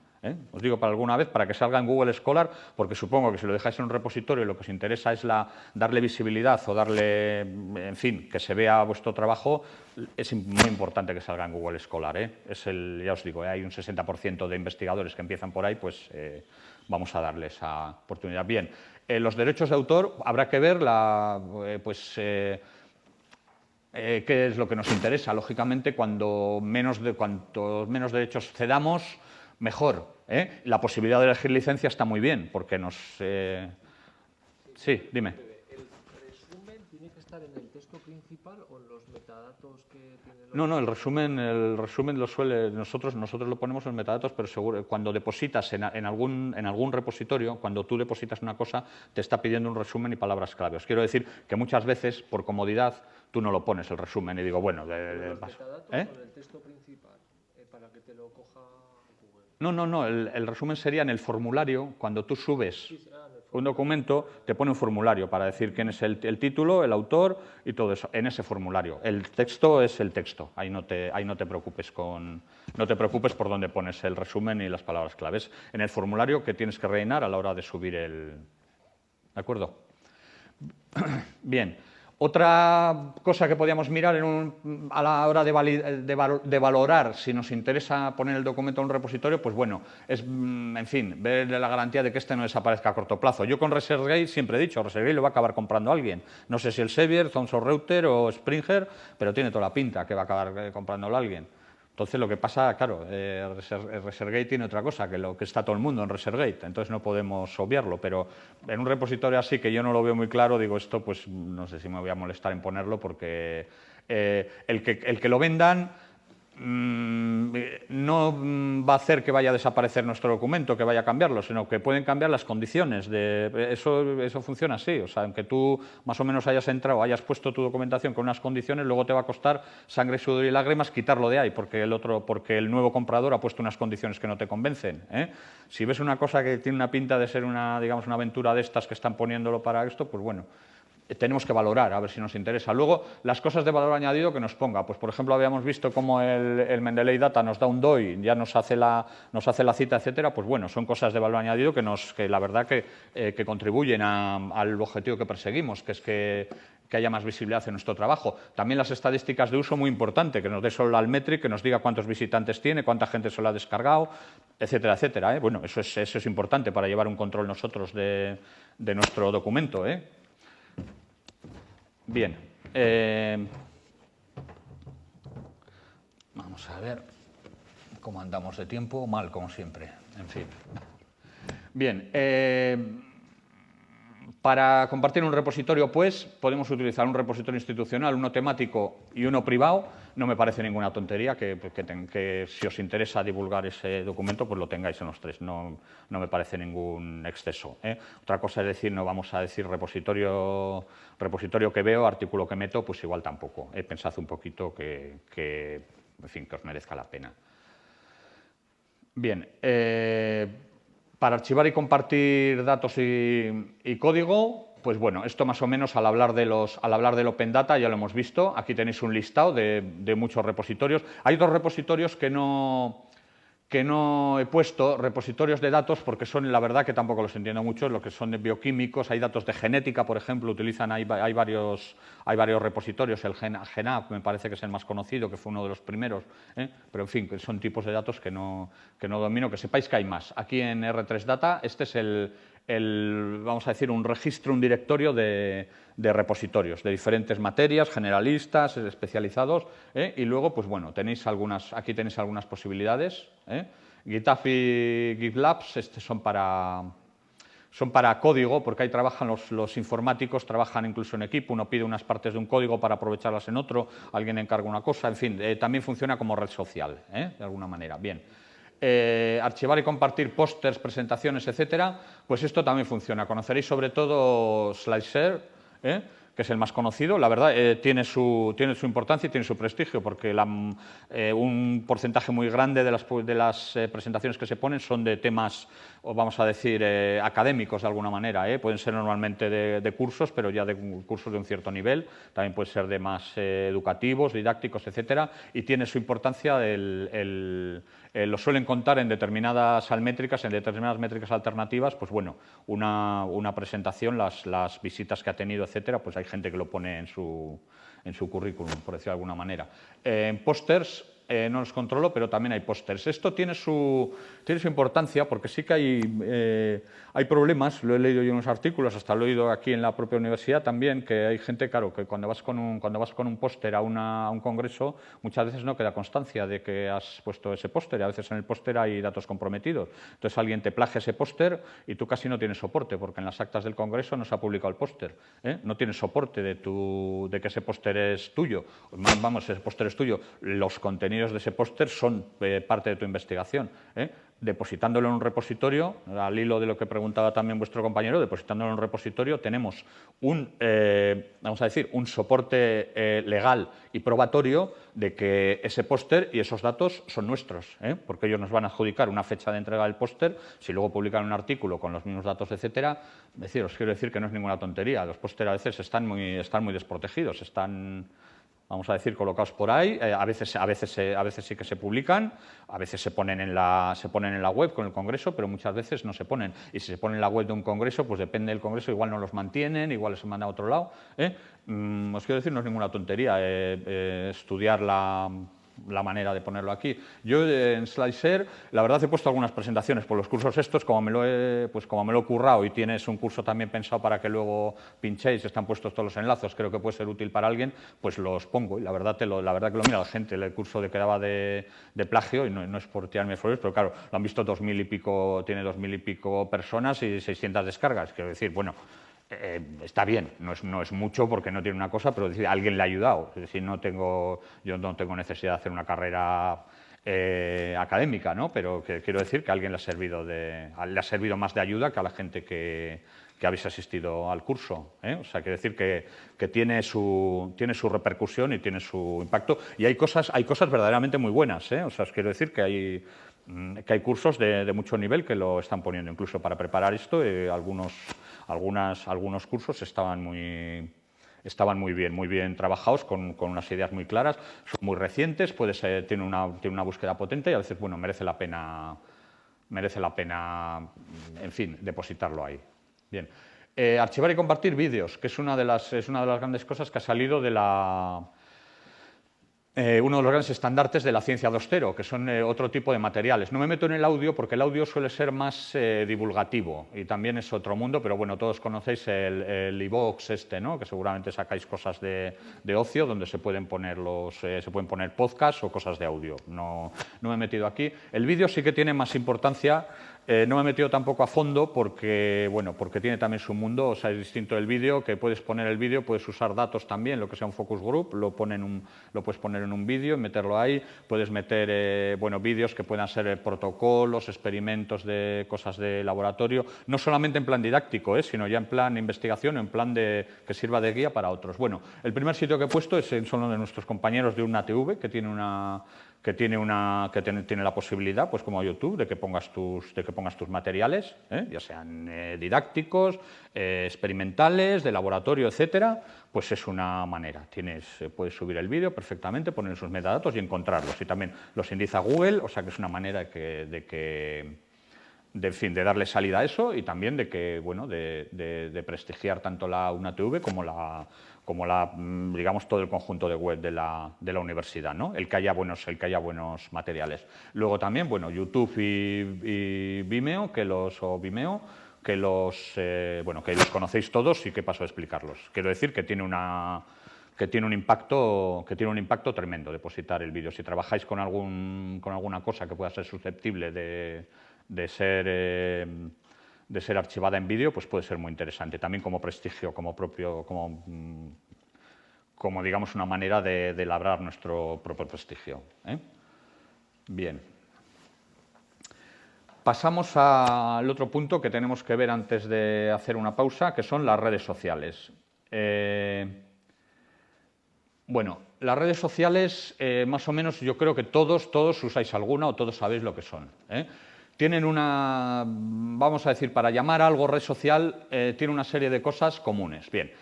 Os digo para alguna vez, para que salga en Google Scholar, porque supongo que si lo dejáis en un repositorio y lo que os interesa es darle visibilidad o darle, en fin, que se vea vuestro trabajo, es muy importante que salga en Google Scholar. Ya os digo, hay un 60% de investigadores que empiezan por ahí, pues vamos a darle esa oportunidad. Bien, los derechos de autor, habrá que ver qué es lo que nos interesa. Lógicamente, cuantos menos derechos cedamos, mejor. La posibilidad de elegir licencia está muy bien, porque nos... Sí, dime. ¿El resumen tiene que estar en el texto principal o en los metadatos que tiene? No, el resumen lo suele... Nosotros lo ponemos en metadatos, pero seguro, cuando depositas en algún repositorio, cuando tú depositas una cosa, te está pidiendo un resumen y palabras clave. Os quiero decir que muchas veces, por comodidad, tú no lo pones el resumen y digo, bueno... ¿Los metadatos o en el texto principal? Para que te lo coja Google. No, el resumen sería en el formulario. Cuando tú subes un documento, te pone un formulario para decir quién es el título, el autor y todo eso, en ese formulario. El texto es el texto, ahí no te preocupes por dónde pones el resumen y las palabras claves. En el formulario que tienes que rellenar a la hora de subir ¿De acuerdo? Bien. Otra cosa que podíamos mirar a la hora de valorar si nos interesa poner el documento en un repositorio, pues bueno, es, en fin, ver la garantía de que este no desaparezca a corto plazo. Yo con ResearchGate siempre he dicho, ResearchGate lo va a acabar comprando alguien. No sé si el Sevier, Thomson Reuters o Springer, pero tiene toda la pinta que va a acabar comprándolo alguien. Entonces, lo que pasa, claro, ResearchGate tiene otra cosa, que está todo el mundo en ResearchGate, entonces no podemos obviarlo, pero en un repositorio así, que yo no lo veo muy claro, digo, esto pues no sé si me voy a molestar en ponerlo, porque el que lo vendan no va a hacer que vaya a desaparecer nuestro documento, que vaya a cambiarlo, sino que pueden cambiar las condiciones. Eso funciona así. O sea, aunque tú más o menos hayas entrado, hayas puesto tu documentación con unas condiciones, luego te va a costar sangre, sudor y lágrimas quitarlo de ahí, porque el nuevo comprador ha puesto unas condiciones que no te convencen. Si ves una cosa que tiene una pinta de ser una aventura de estas que están poniéndolo para esto, pues bueno, tenemos que valorar, a ver si nos interesa. Luego, las cosas de valor añadido que nos ponga. Pues, por ejemplo, habíamos visto cómo el Mendeley Data nos da un DOI, ya nos hace la cita, etcétera. Pues bueno, son cosas de valor añadido que la verdad que contribuyen al objetivo que perseguimos, que es que haya más visibilidad en nuestro trabajo. También las estadísticas de uso, muy importante, que nos dé solo el Metric, que nos diga cuántos visitantes tiene, cuánta gente se lo ha descargado, etcétera, etcétera. Bueno, eso es importante para llevar un control nosotros de nuestro documento. Bien, vamos a ver cómo andamos de tiempo. Mal, como siempre, en fin. Bien, para compartir un repositorio, pues, podemos utilizar un repositorio institucional, uno temático y uno privado. No me parece ninguna tontería que si os interesa divulgar ese documento, pues lo tengáis en los tres. No me parece ningún exceso. Otra cosa es decir, no vamos a decir repositorio que veo, artículo que meto, pues igual tampoco. Pensad un poquito que os merezca la pena. Bien, para archivar y compartir datos y código, pues bueno, esto más o menos al hablar del Open Data ya lo hemos visto. Aquí tenéis un listado de muchos repositorios. Hay dos repositorios que no he puesto, repositorios de datos, porque son, la verdad, que tampoco los entiendo mucho, lo que son de bioquímicos. Hay datos de genética, por ejemplo, hay varios repositorios. El GenApp me parece que es el más conocido, que fue uno de los primeros, pero en fin, que son tipos de datos que no domino. Que sepáis que hay más. Aquí en R3 Data, este es vamos a decir, un registro, un directorio de repositorios de diferentes materias, generalistas, especializados, y luego, pues bueno, aquí tenéis algunas posibilidades. GitHub y GitLabs son para código, porque ahí trabajan los informáticos, trabajan incluso en equipo. Uno pide unas partes de un código para aprovecharlas en otro, alguien encarga una cosa, en fin, también funciona como red social, de alguna manera. Bien. archivar y compartir pósters, presentaciones, etcétera, pues esto también funciona. Conoceréis sobre todo SlideShare, que es el más conocido. La verdad, tiene su importancia y tiene su prestigio, porque un porcentaje muy grande de las presentaciones que se ponen son de temas, o vamos a decir, académicos de alguna manera. Pueden ser normalmente de cursos, pero ya de cursos de un cierto nivel. También puede ser de más educativos, didácticos, etcétera. Y tiene su importancia lo suelen contar en determinadas métricas alternativas, pues bueno, una presentación, las visitas que ha tenido, etcétera, pues hay gente que lo pone en su currículum, por decirlo de alguna manera. Pósters, no los controlo, pero también hay pósters. Esto tiene su importancia porque sí que hay problemas, lo he leído yo en unos artículos, hasta lo he oído aquí en la propia universidad también, que hay gente, claro, que cuando vas con un póster a un congreso, muchas veces no queda constancia de que has puesto ese póster, y a veces en el póster hay datos comprometidos. Entonces alguien te plagia ese póster y tú casi no tienes soporte, porque en las actas del congreso no se ha publicado el póster. No tienes soporte de que ese póster es tuyo. Vamos, ese póster es tuyo. Los contenidos de ese póster son parte de tu investigación. Depositándolo en un repositorio, al hilo de lo que preguntaba también vuestro compañero, depositándolo en un repositorio tenemos vamos a decir, un soporte legal y probatorio de que ese póster y esos datos son nuestros, porque ellos nos van a adjudicar una fecha de entrega del póster. Si luego publican un artículo con los mismos datos, etcétera, os quiero decir que no es ninguna tontería. Los pósteres a veces están muy desprotegidos, están, vamos a decir, colocados por ahí. A veces sí que se publican, a veces se ponen en la web con el congreso, pero muchas veces no se ponen. Y si se ponen en la web de un congreso, pues depende del congreso, igual no los mantienen, igual los mandan a otro lado. Os quiero decir, no es ninguna tontería estudiar la manera de ponerlo aquí. Yo en SlideShare, la verdad, he puesto algunas presentaciones por los cursos estos, como me lo he currado, y tienes un curso también pensado para que luego pinchéis, están puestos todos los enlaces, creo que puede ser útil para alguien, pues los pongo, y la verdad que lo mira la gente. El curso que daba de plagio, y no es por tirarme flores, pero claro, lo han visto 2000 y pico, tiene 2000 y pico personas y 600 descargas. Quiero decir, bueno, está bien, no es mucho porque no tiene una cosa, pero decir, alguien le ha ayudado. Es decir, yo no tengo necesidad de hacer una carrera académica, ¿no? Pero quiero decir que a alguien le ha servido más de ayuda que a la gente que habéis asistido al curso. O sea, quiero decir que tiene su repercusión y tiene su impacto. Y hay cosas verdaderamente muy buenas. O sea, os quiero decir que hay cursos de mucho nivel que lo están poniendo. Incluso para preparar esto, algunos cursos estaban muy bien trabajados, con unas ideas muy claras, son muy recientes, tiene una búsqueda potente, y a veces, bueno, merece la pena, en fin, depositarlo ahí. Bien. Archivar y compartir vídeos, que es una de las grandes cosas que ha salido de uno de los grandes estandartes de la ciencia 2.0, que son otro tipo de materiales. No me meto en el audio porque el audio suele ser más divulgativo y también es otro mundo, pero bueno, todos conocéis el iVoox ¿no? Que seguramente sacáis cosas de ocio donde se pueden poner podcasts o cosas de audio. No me he metido aquí. El vídeo sí que tiene más importancia. No me he metido tampoco a fondo porque tiene también su mundo. O sea, es distinto del vídeo, que puedes poner el vídeo, puedes usar datos también, lo que sea un focus group, lo puedes poner en un vídeo y meterlo ahí. Puedes meter vídeos que puedan ser protocolos, experimentos de cosas de laboratorio, no solamente en plan didáctico, sino ya en plan investigación, en plan que sirva de guía para otros. Bueno, el primer sitio que he puesto son los de nuestros compañeros de UNATV, que tiene la posibilidad, pues como YouTube, de que pongas tus materiales, ya sean didácticos, experimentales, de laboratorio, etcétera. Pues es una manera. Puedes subir el vídeo perfectamente, poner sus metadatos y encontrarlos. Y también los indica Google, o sea que es una manera de darle salida a eso, y también de prestigiar tanto la UNATV como digamos, todo el conjunto de web de la universidad, ¿no? El que haya buenos materiales. Luego también, YouTube y Vimeo, que los conocéis todos y que paso a explicarlos. Quiero decir que tiene un impacto tremendo depositar el vídeo. Si trabajáis con alguna cosa que pueda ser susceptible de ser archivada en vídeo, pues puede ser muy interesante. También como prestigio, como digamos, una manera de labrar nuestro propio prestigio. Bien. Pasamos al otro punto que tenemos que ver antes de hacer una pausa, que son las redes sociales. Bueno, las redes sociales, más o menos, yo creo que todos usáis alguna o todos sabéis lo que son. Tienen una, vamos a decir, para llamar a algo red social, tiene una serie de cosas comunes. Bien,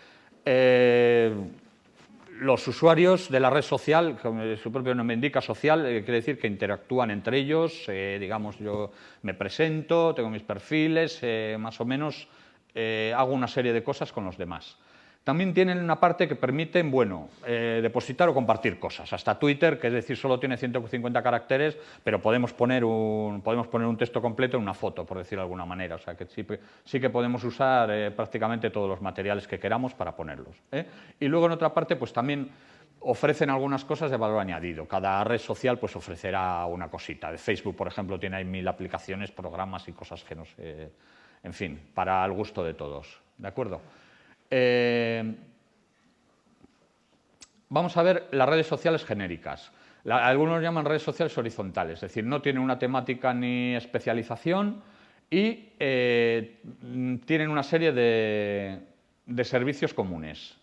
los usuarios de la red social, como su propio nombre indica, social, quiere decir que interactúan entre ellos, digamos, yo me presento, tengo mis perfiles, más o menos hago una serie de cosas con los demás. También tienen una parte que permiten, bueno, depositar o compartir cosas. Hasta Twitter, que es decir, solo tiene 150 caracteres, pero podemos poner un texto completo en una foto, por decirlo de alguna manera. O sea, que sí que podemos usar prácticamente todos los materiales que queramos para ponerlos. Y luego, en otra parte, pues también ofrecen algunas cosas de valor añadido. Cada red social pues ofrecerá una cosita. De Facebook, por ejemplo, tiene ahí 1000 aplicaciones, programas y cosas que no sé... En fin, para el gusto de todos. ¿De acuerdo? Vamos a ver las redes sociales genéricas. Algunos llaman redes sociales horizontales, es decir, no tienen una temática ni especialización y tienen una serie de servicios comunes.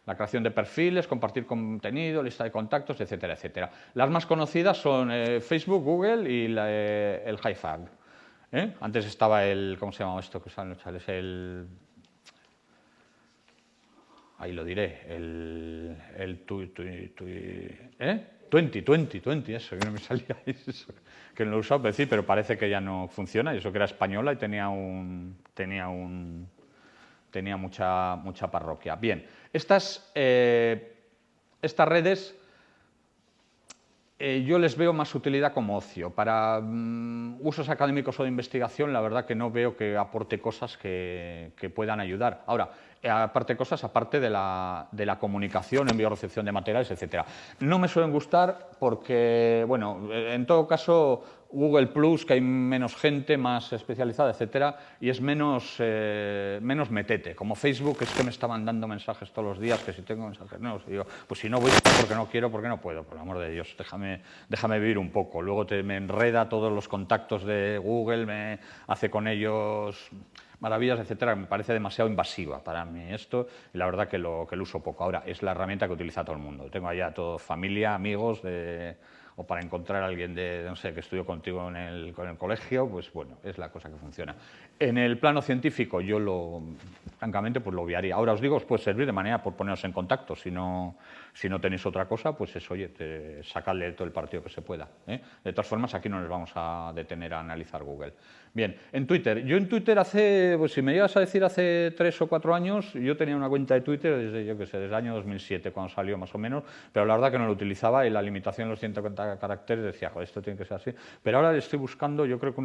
La creación de perfiles, compartir contenido, lista de contactos, etcétera, etcétera. Las más conocidas son Facebook, Google y el HiFi. Antes estaba el... ¿Cómo se llama esto que usan los chavales? Ahí lo diré, el 20, eso, que no me salía eso, que no lo he usado, pero parece que ya no funciona, y eso que era española y tenía mucha parroquia. Bien, estas redes yo les veo más utilidad como ocio. Para usos académicos o de investigación, la verdad que no veo que aporte cosas que puedan ayudar. Ahora, aparte de la comunicación, envío-recepción de materiales, etcétera. No me suelen gustar porque, bueno, en todo caso, Google Plus, que hay menos gente, más especializada, etcétera, y es menos metete. Como Facebook, es que me está mandando mensajes todos los días, que si tengo mensajes nuevos, y digo, pues si no voy porque no quiero, porque no puedo, por el amor de Dios, déjame vivir un poco. Luego me enreda todos los contactos de Google, me hace con ellos maravillas, etcétera. Me parece demasiado invasiva para mí esto, y la verdad que lo uso poco. Ahora, es la herramienta que utiliza todo el mundo. Tengo allá todo, familia, amigos, o para encontrar a alguien no sé, que estudió contigo con el colegio, pues bueno, es la cosa que funciona. En el plano científico yo francamente, pues lo obviaría. Ahora os digo, os puede servir de manera por poneros en contacto. Si no tenéis otra cosa, pues eso, oye, sacadle todo el partido que se pueda. De todas formas, aquí no nos vamos a detener a analizar Google. Bien, en Twitter. Yo en Twitter pues si me llegas a decir hace 3 o 4 años, yo tenía una cuenta de Twitter desde el año 2007, cuando salió más o menos, pero la verdad que no lo utilizaba y la limitación de los 150 caracteres decía, joder, esto tiene que ser así. Pero ahora estoy buscando, yo creo que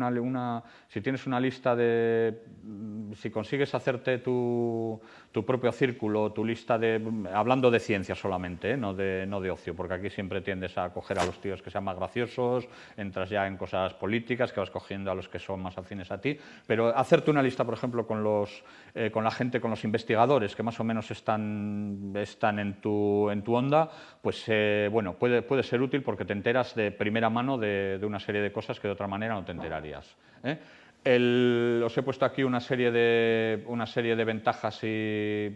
si tienes una lista si consigues hacerte tu propio círculo, tu lista hablando de ciencia solamente, no de ocio, porque aquí siempre tiendes a coger a los tíos que sean más graciosos, entras ya en cosas políticas, que vas cogiendo a los que son más afines a ti, pero hacerte una lista, por ejemplo, con la gente, con los investigadores que más o menos están en tu onda, pues bueno, puede ser útil porque te enteras de primera mano de una serie de cosas que de otra manera no te enterarías. Os he puesto aquí una serie de ventajas e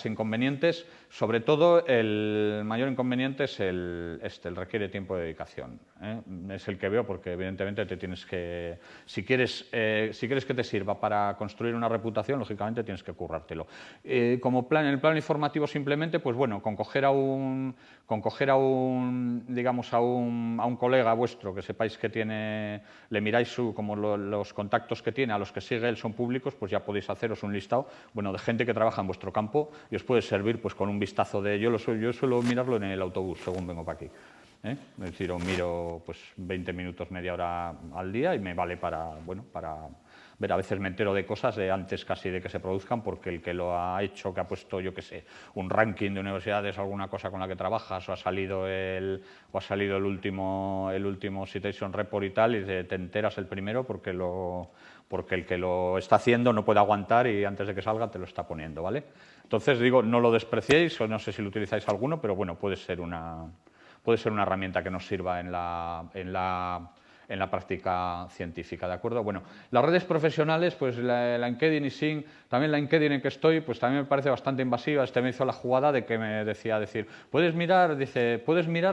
inconvenientes. Sobre todo, el mayor inconveniente es el requiere tiempo de dedicación. Es el que veo porque, evidentemente, si quieres que te sirva para construir una reputación, lógicamente tienes que currártelo. En el plano informativo, simplemente, pues bueno, con coger a un colega vuestro que sepáis que le miráis como los contactos que tiene, a los que sigue él son públicos, pues ya podéis haceros un listado, bueno, de gente que trabaja en vuestro campo y os puede servir pues con un vistazo yo suelo mirarlo en el autobús según vengo para aquí. Es decir, os miro pues 20 minutos, media hora al día y me vale para ver. A veces me entero de cosas de antes casi de que se produzcan, porque el que lo ha hecho, que ha puesto, yo qué sé, un ranking de universidades o alguna cosa con la que trabajas, o ha salido el último Citation Report y tal, y te enteras el primero porque el que lo está haciendo no puede aguantar y antes de que salga te lo está poniendo, ¿vale? Entonces, digo, no lo despreciéis, o no sé si lo utilizáis alguno, pero bueno, puede ser una herramienta que nos sirva en en la práctica científica, ¿de acuerdo? Bueno, las redes profesionales, pues la LinkedIn y Xing, también la LinkedIn en que estoy, pues también me parece bastante invasiva. Me hizo la jugada de que me decía, puedes mirar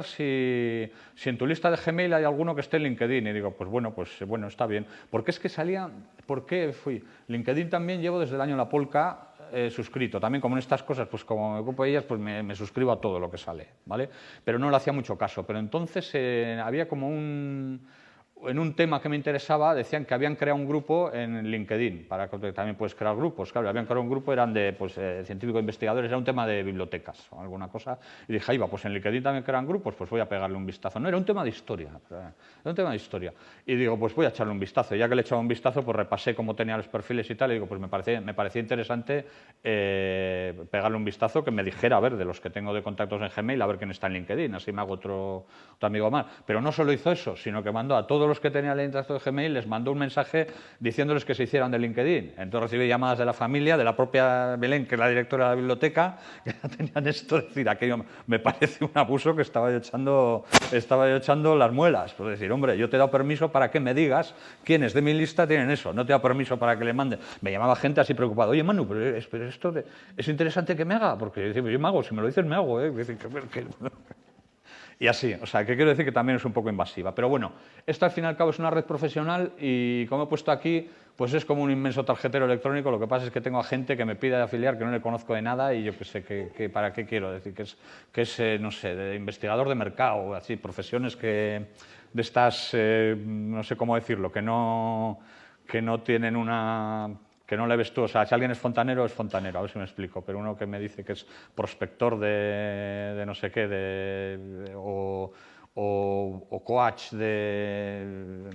si en tu lista de Gmail hay alguno que esté en LinkedIn. Y digo, pues bueno, está bien. Porque es que ¿por qué fui? LinkedIn también llevo desde el año La Polka suscrito. También como en estas cosas, pues como me ocupo de ellas, pues me suscribo a todo lo que sale, ¿vale? Pero no le hacía mucho caso. Pero entonces había como en un tema que me interesaba, decían que habían creado un grupo en LinkedIn, para que también puedes crear grupos, claro, habían creado un grupo, eran de científicos investigadores, era un tema de bibliotecas o alguna cosa, y dije, ahí va, pues en LinkedIn también crean grupos, pues voy a pegarle un vistazo. No, era un tema de historia, y digo, pues voy a echarle un vistazo, y ya que le he echado un vistazo, pues repasé cómo tenía los perfiles y tal, y digo, pues me parecía interesante pegarle un vistazo, que me dijera, a ver, de los que tengo de contactos en Gmail, a ver quién está en LinkedIn, así me hago otro amigo más. Pero no solo hizo eso, sino que mandó a todos los que tenían el contacto de Gmail, les mandó un mensaje diciéndoles que se hicieran de LinkedIn. Entonces recibí llamadas de la familia, de la propia Belén, que es la directora de la biblioteca, que ya tenían esto, decir, aquello me parece un abuso, que estaba yo echando las muelas. Pues decir, hombre, yo te he dado permiso para que me digas quiénes de mi lista tienen eso, no te he dado permiso para que le mande. Me llamaba gente así preocupada, oye Manu, pero esto es interesante que me haga, porque yo me hago, si me lo dices me hago, Y así, o sea, que quiero decir que también es un poco invasiva. Pero bueno, esto al fin y al cabo es una red profesional y como he puesto aquí, pues es como un inmenso tarjetero electrónico. Lo que pasa es que tengo a gente que me pide afiliar, que no le conozco de nada y yo que sé que para qué quiero decir, que es no sé, de investigador de mercado, así, profesiones de estas, no sé cómo decirlo, que no tienen que no le ves tú, o sea, si alguien es fontanero, a ver si me explico, pero uno que me dice que es prospector de no sé qué, o coach de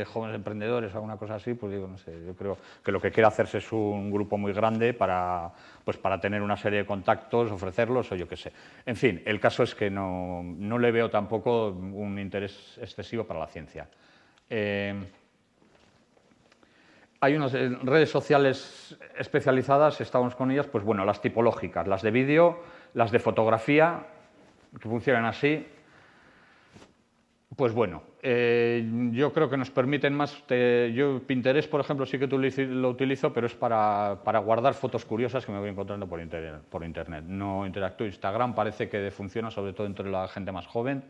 jóvenes emprendedores o alguna cosa así, pues digo, no sé, yo creo que lo que quiere hacerse es un grupo muy grande para tener una serie de contactos, ofrecerlos o yo qué sé. En fin, el caso es que no le veo tampoco un interés excesivo para la ciencia. Hay unas redes sociales especializadas, estamos con ellas, pues bueno, las tipológicas, las de vídeo, las de fotografía, que funcionan así. Pues bueno, yo creo que nos permiten más. Yo Pinterest, por ejemplo, sí que lo utilizo, pero es para guardar fotos curiosas que me voy encontrando por internet. No interactúo. Instagram parece que funciona, sobre todo entre la gente más joven.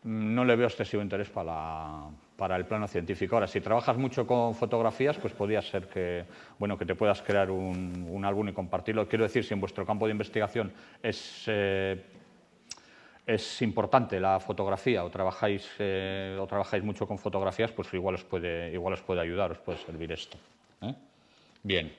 No le veo excesivo interés para el plano científico. Ahora, si trabajas mucho con fotografías, pues podría ser que te puedas crear un álbum y compartirlo. Quiero decir, si en vuestro campo de investigación es importante la fotografía o trabajáis mucho con fotografías, pues igual os puede ayudar, os puede servir esto. Bien.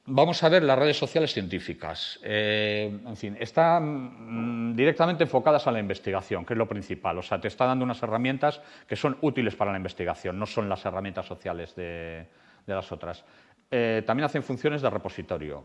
Vamos a ver las redes sociales científicas. En fin, están directamente enfocadas a la investigación, que es lo principal. O sea, te está dando unas herramientas que son útiles para la investigación, no son las herramientas sociales de las otras. También hacen funciones de repositorio.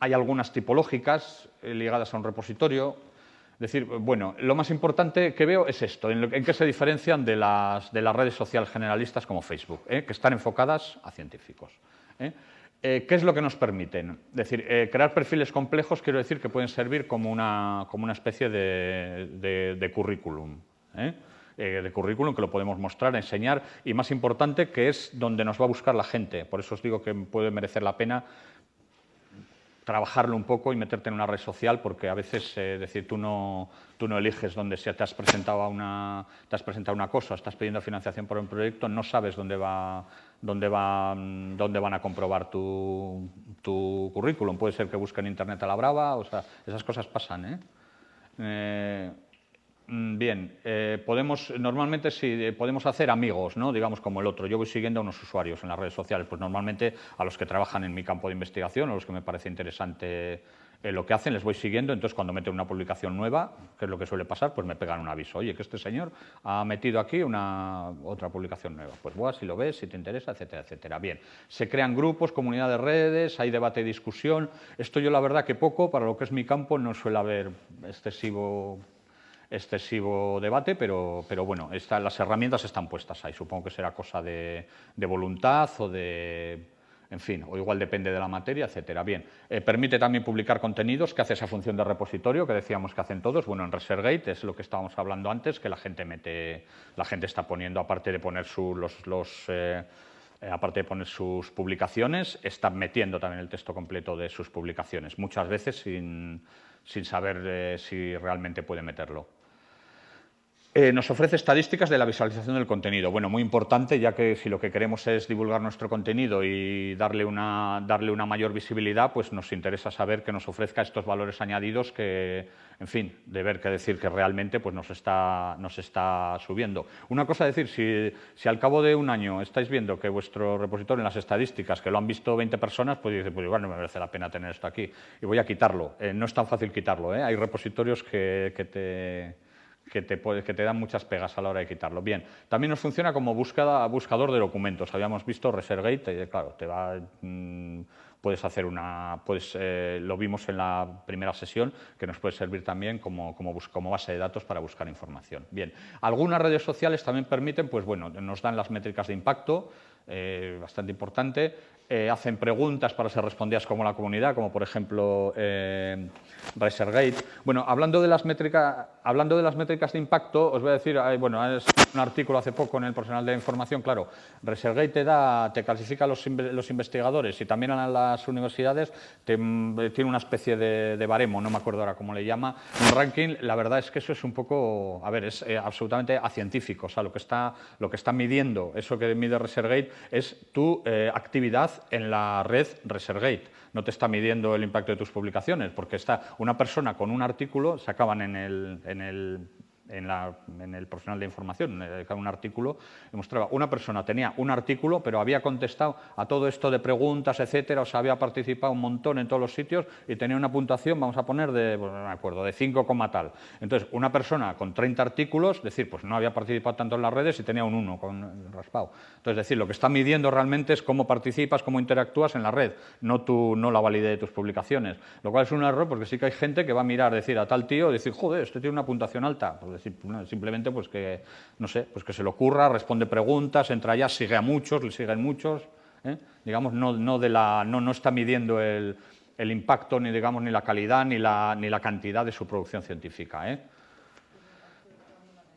Hay algunas tipológicas ligadas a un repositorio. Es decir, bueno, lo más importante que veo es esto, en qué se diferencian de las redes sociales generalistas como Facebook, que están enfocadas a científicos. ¿Qué es lo que nos permiten? Es decir, crear perfiles complejos, quiero decir que pueden servir como una especie de currículum. De currículum que lo podemos mostrar, enseñar y, más importante, que es donde nos va a buscar la gente. Por eso os digo que puede merecer la pena trabajarlo un poco y meterte en una red social, porque a veces tú no eliges dónde te has presentado una cosa, estás pidiendo financiación por un proyecto, no sabes dónde van a comprobar tu currículum. Puede ser que busquen en internet a la brava, o sea, esas cosas pasan. Bien, normalmente sí, podemos hacer amigos, ¿no? Digamos como el otro. Yo voy siguiendo a unos usuarios en las redes sociales, pues normalmente a los que trabajan en mi campo de investigación o los que me parece interesante lo que hacen, les voy siguiendo. Entonces, cuando meten una publicación nueva, que es lo que suele pasar, pues me pegan un aviso. Oye, que este señor ha metido aquí otra publicación nueva. Pues bueno, si lo ves, si te interesa, etcétera, etcétera. Bien, se crean grupos, comunidad de redes, hay debate y discusión. Esto yo la verdad que poco, para lo que es mi campo, no suele haber excesivo debate, pero bueno, las herramientas están puestas ahí. Supongo que será cosa de voluntad o de en fin, o igual depende de la materia, etcétera. Bien, permite también publicar contenidos, que hace esa función de repositorio que decíamos que hacen todos. Bueno, en ResearchGate es lo que estábamos hablando antes, que la gente está poniendo, aparte de poner aparte de poner sus publicaciones, está metiendo también el texto completo de sus publicaciones, muchas veces sin saber si realmente puede meterlo. Nos ofrece estadísticas de la visualización del contenido. Bueno, muy importante, ya que si lo que queremos es divulgar nuestro contenido y darle una mayor visibilidad, pues nos interesa saber que nos ofrezca estos valores añadidos que, en fin, de ver qué decir que realmente pues nos está subiendo. Una cosa es decir, si al cabo de un año estáis viendo que vuestro repositorio en las estadísticas, que lo han visto 20 personas, pues dice, pues igual no me merece la pena tener esto aquí y voy a quitarlo. No es tan fácil quitarlo, ¿eh? Hay repositorios que te dan muchas pegas a la hora de quitarlo. Bien, también nos funciona como buscador de documentos. Habíamos visto ResearchGate, claro, puedes hacer lo vimos en la primera sesión, que nos puede servir también como base de datos para buscar información. Bien, algunas redes sociales también permiten, pues bueno, nos dan las métricas de impacto, bastante importante. Hacen preguntas para ser respondidas como la comunidad, como por ejemplo ResearchGate. Bueno, hablando de las métricas de impacto, os voy a decir, bueno, es un artículo hace poco en el Profesional de la Información, claro, ResearchGate te clasifica a los investigadores y también a las universidades, tiene una especie de baremo, no me acuerdo ahora cómo le llama, un ranking. La verdad es que eso es un poco, es absolutamente acientífico, o sea, lo que está midiendo, eso que mide ResearchGate es tu actividad en la red ResearchGate. No te está midiendo el impacto de tus publicaciones, porque está una persona con un artículo, sacaban en el Profesional de Información, un artículo, demostraba, una persona tenía un artículo, pero había contestado a todo esto de preguntas, etcétera, o sea, había participado un montón en todos los sitios y tenía una puntuación, vamos a poner, no me acuerdo, de 5, tal. Entonces, una persona con 30 artículos, es decir, pues no había participado tanto en las redes y tenía un 1 con raspado. Entonces, es decir, lo que está midiendo realmente es cómo participas, cómo interactúas en la red, no la validez de tus publicaciones. Lo cual es un error, porque sí que hay gente que va a mirar, decir a tal tío, decir, joder, este tiene una puntuación alta. Pues simplemente pues que, no sé, pues que se le ocurra, responde preguntas, entra allá, sigue a muchos, le siguen muchos, digamos, no está midiendo el impacto, ni digamos, ni la calidad, ni la cantidad de su producción científica.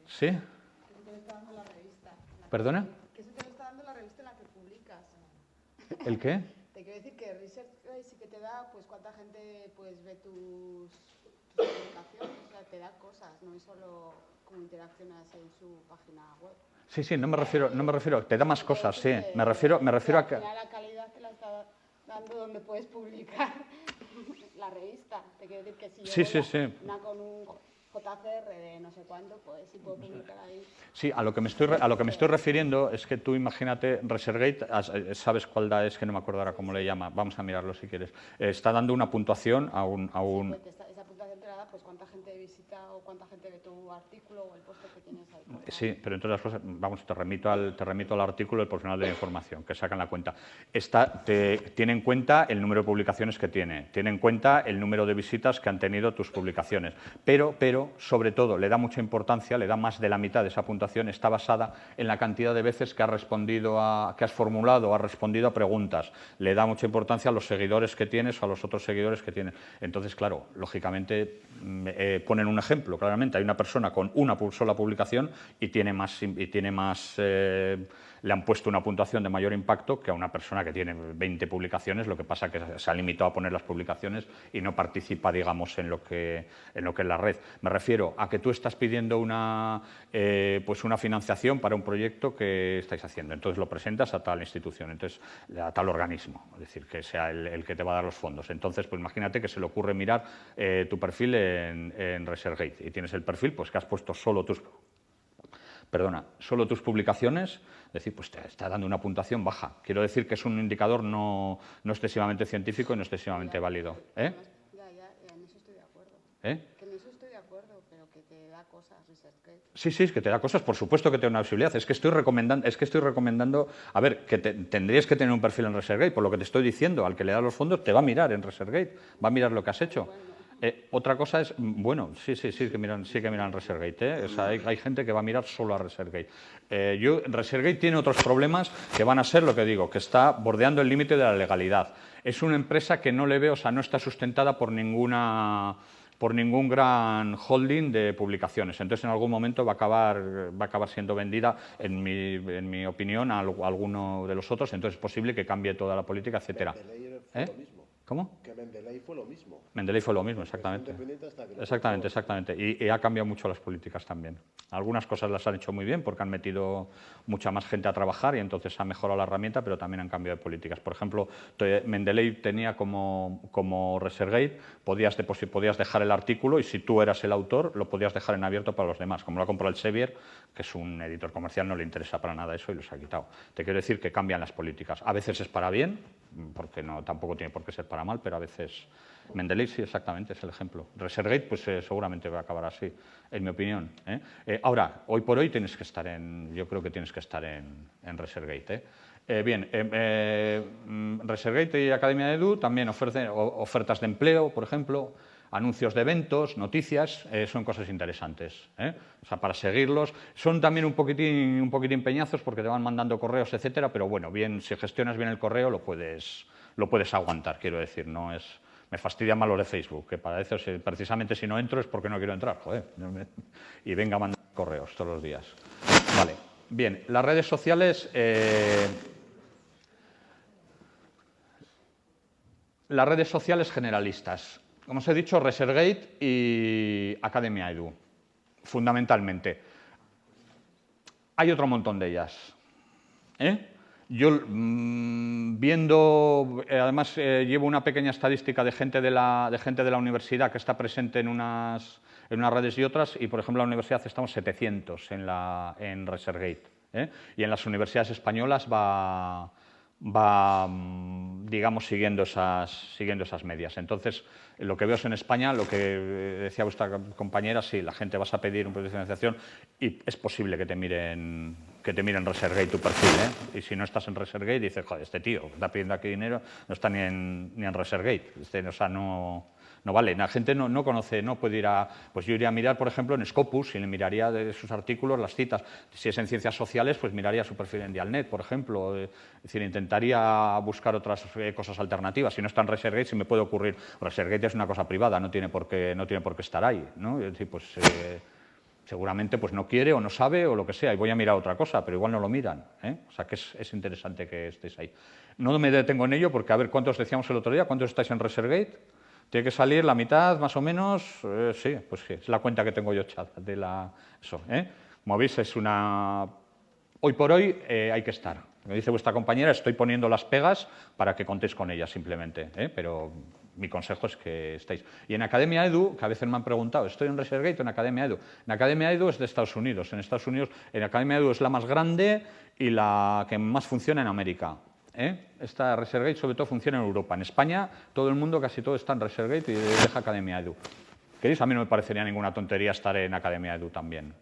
¿Sí? ¿Perdona? Que eso te lo está dando la revista en la que publicas. ¿El qué? Te quiero decir que ResearchGate sí que te da, pues, cuánta gente pues ve tus publicaciones, o sea, te da cosas, no es solo cómo interaccionas en su página web. Sí, no me refiero, te da más cosas, sí. Me refiero a que... La calidad te la está dando donde puedes publicar la revista. Te quiero decir que si yo voy una con un JCR de no sé cuánto, pues sí puedo publicar ahí. Sí, a lo que me estoy refiriendo es que tú imagínate, ResearchGate, ¿sabes cuál es? Que no me acuerdo ahora cómo le llama, vamos a mirarlo si quieres. Está dando una puntuación a un... Pues esa puntuación te la da, pues cuánta gente visita o cuánta gente ve tu artículo o el post que tienes ahí. Sí, pero entre otras cosas, vamos, te remito al artículo del Profesional de la Información, que sacan la cuenta. Tiene en cuenta el número de publicaciones que tiene en cuenta el número de visitas que han tenido tus publicaciones, pero sobre todo le da mucha importancia, le da más de la mitad de esa puntuación, está basada en la cantidad de veces que has formulado o has respondido a preguntas. Le da mucha importancia a los seguidores que tienes o a los otros seguidores que tienes. Entonces, claro, lógicamente ponen un ejemplo, claramente, hay una persona con una sola publicación y le han puesto una puntuación de mayor impacto que a una persona que tiene 20 publicaciones, lo que pasa que se ha limitado a poner las publicaciones y no participa, digamos, en lo que es la red. Me refiero a que tú estás pidiendo una financiación para un proyecto que estáis haciendo, entonces lo presentas a tal institución, entonces a tal organismo, es decir, que sea el que te va a dar los fondos. Entonces, pues imagínate que se le ocurre mirar tu perfil en ResearchGate y tienes el perfil pues que has puesto solo tus publicaciones, es decir, pues te está dando una puntuación baja. Quiero decir que es un indicador no excesivamente científico y no excesivamente válido. Ya, en eso estoy de acuerdo. Que en eso estoy de acuerdo, pero que te da cosas ResearchGate. Sí, es que te da cosas, por supuesto que te da una visibilidad. Es que estoy recomendando, a ver, que tendrías que tener un perfil en ResearchGate, por lo que te estoy diciendo, al que le da los fondos te va a mirar en ResearchGate, va a mirar lo que has hecho. Otra cosa es, bueno, sí que miran ResearchGate, ¿eh? O sea, hay gente que va a mirar solo a ResearchGate. ResearchGate tiene otros problemas que van a ser lo que digo, que está bordeando el límite de la legalidad. Es una empresa que no le veo, o sea, no está sustentada por ningún gran holding de publicaciones. Entonces, en algún momento va a acabar siendo vendida, en mi opinión, a alguno de los otros. Entonces, es posible que cambie toda la política, etcétera. ¿Cómo? Que Mendeley fue lo mismo. Mendeley fue lo mismo, exactamente. Exactamente. Y ha cambiado mucho las políticas también. Algunas cosas las han hecho muy bien porque han metido mucha más gente a trabajar y entonces ha mejorado la herramienta, pero también han cambiado de políticas. Por ejemplo, Mendeley tenía como ResearchGate, podías dejar el artículo y si tú eras el autor, lo podías dejar en abierto para los demás. Como lo ha comprado el Sevier, que es un editor comercial, no le interesa para nada eso y los ha quitado. Te quiero decir que cambian las políticas. A veces es para bien, porque tampoco tiene por qué ser para mal, pero a veces Mendeley sí, exactamente, es el ejemplo. ResearchGate, pues seguramente va a acabar así, en mi opinión. Ahora, hoy por hoy yo creo que tienes que estar en ResearchGate. ResearchGate y Academia Edu también ofrecen ofertas de empleo, por ejemplo, anuncios de eventos, noticias, son cosas interesantes. O sea, para seguirlos. Son también un poquitín peñazos porque te van mandando correos, etcétera, pero bueno, si gestionas bien el correo lo puedes aguantar, quiero decir, no es... Me fastidia más lo de Facebook, que para eso, precisamente si no entro es porque no quiero entrar, joder. Y venga a mandar correos todos los días. Vale, bien, las redes sociales... Las redes sociales generalistas. Como os he dicho, ResearchGate y Academia Edu, fundamentalmente. Hay otro montón de ellas. Yo, además llevo una pequeña estadística de gente de la universidad que está presente en unas redes y otras, y por ejemplo en la universidad estamos 700 en ResearchGate. Y en las universidades españolas va digamos, siguiendo esas medias. Entonces, lo que veo es en España, lo que decía vuestra compañera, sí, la gente vas a pedir un proyecto de financiación y es posible que te miren ResearchGate tu perfil, Y si no estás en ResearchGate, dices, joder, este tío que está pidiendo aquí dinero no está ni en ResearchGate. O sea, no vale, la gente no conoce, no puede ir a... Pues yo iría a mirar, por ejemplo, en Scopus y le miraría de sus artículos las citas. Si es en ciencias sociales, pues miraría su perfil en Dialnet, por ejemplo. Es decir, intentaría buscar otras cosas alternativas. Si no está en ResearchGate, se me puede ocurrir. ResearchGate es una cosa privada, no tiene por qué estar ahí, ¿no? Es decir, pues... seguramente pues no quiere o no sabe o lo que sea y voy a mirar otra cosa, pero igual no lo miran. O sea que es interesante que estéis ahí. No me detengo en ello porque, a ver, ¿cuántos decíamos el otro día? ¿Cuántos estáis en ResearchGate? Tiene que salir la mitad, más o menos. Sí, pues sí, es la cuenta que tengo yo echada de eso. Como veis, es una... Hoy por hoy hay que estar. Me dice vuestra compañera, estoy poniendo las pegas para que contéis con ellas simplemente, pero mi consejo es que estéis. Y en Academia Edu, que a veces me han preguntado, ¿estoy en ResearchGate o en Academia Edu? En Academia Edu es de Estados Unidos. En Estados Unidos, en Academia Edu es la más grande y la que más funciona en América. Esta ResearchGate sobre todo funciona en Europa. En España, todo el mundo, casi todo está en ResearchGate y deja Academia Edu. ¿Queréis? A mí no me parecería ninguna tontería estar en Academia Edu también.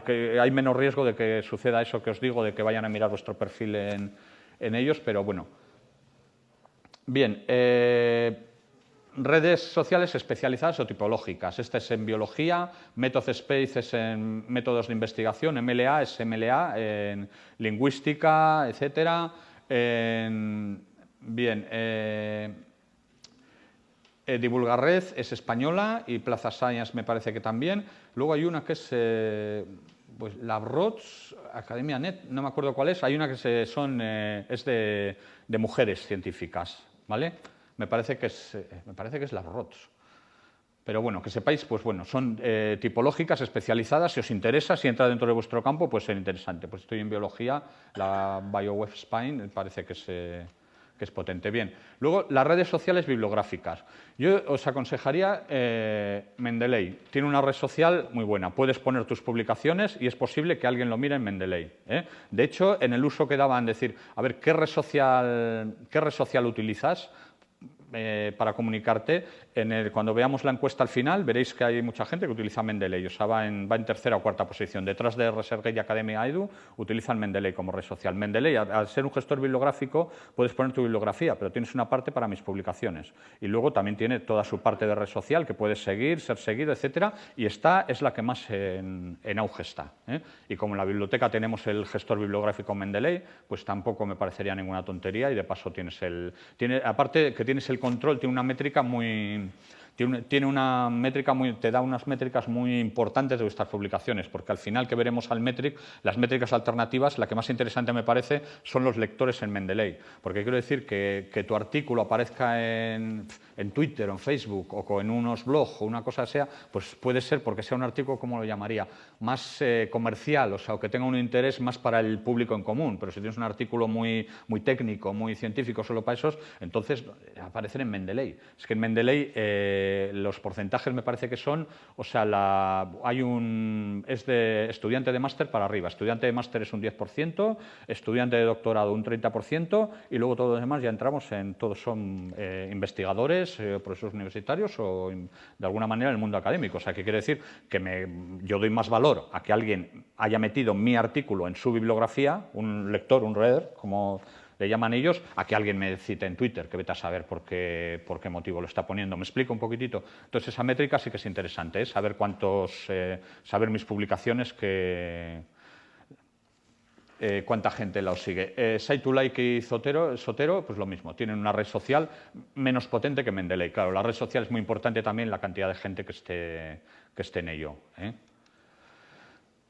Que hay menos riesgo de que suceda eso que os digo, de que vayan a mirar vuestro perfil en ellos, pero bueno. Bien, redes sociales especializadas o tipológicas. Esta es en biología, MethodSpace es en métodos de investigación, MLA es MLA, en lingüística, etcétera. Divulgarred es española y Plaza Science me parece que también. Luego hay una que es pues Labrots, Academia Net, no me acuerdo cuál es. Hay una que es de mujeres científicas, ¿vale? Me parece que es Labrots. Pero bueno, que sepáis, pues bueno, son tipológicas, especializadas. Si os interesa, si entra dentro de vuestro campo, puede ser interesante. Pues estoy en biología, la BioWeb Spain, me parece que es potente. Bien, luego las redes sociales bibliográficas. Yo os aconsejaría Mendeley. Tiene una red social muy buena. Puedes poner tus publicaciones y es posible que alguien lo mire en Mendeley. De hecho, en el uso que daban, decir, a ver, ¿qué red social utilizas? para comunicarte. Cuando veamos la encuesta al final, veréis que hay mucha gente que utiliza Mendeley, o sea, va en tercera o cuarta posición. Detrás de Resergue y Academia Edu, utilizan Mendeley como red social. Mendeley, al ser un gestor bibliográfico, puedes poner tu bibliografía, pero tienes una parte para mis publicaciones. Y luego también tiene toda su parte de red social, que puedes seguir, ser seguido, etcétera, y esta es la que más en auge está. Y como en la biblioteca tenemos el gestor bibliográfico Mendeley, pues tampoco me parecería ninguna tontería, y de paso aparte que tienes el control, tiene una métrica muy... te da unas métricas muy importantes de vuestras publicaciones, porque al final que veremos las métricas alternativas, la que más interesante me parece son los lectores en Mendeley, porque quiero decir que tu artículo aparezca en Twitter o en Facebook o en unos blogs o una cosa sea, pues puede ser porque sea un artículo, ¿cómo lo llamaría?, más comercial, o sea, o que tenga un interés más para el público en común, pero si tienes un artículo muy técnico, muy científico solo para esos, entonces aparecen en Mendeley. Es que en Mendeley los porcentajes me parece que son, o sea, es de estudiante de máster para arriba. Estudiante de máster es un 10%, estudiante de doctorado un 30%, y luego todos los demás ya entramos todos son investigadores, profesores universitarios o de alguna manera en el mundo académico. O sea, que quiere decir que yo doy más valor a que alguien haya metido mi artículo en su bibliografía, un lector, un reader, como le llaman ellos, a que alguien me cite en Twitter, que vete a saber por qué motivo lo está poniendo. ¿Me explico un poquitito? Entonces, esa métrica sí que es interesante, saber saber mis publicaciones, cuánta gente la sigue. Site2Like y Zotero, pues lo mismo, tienen una red social menos potente que Mendeley. Claro, la red social es muy importante también, la cantidad de gente que esté en ello.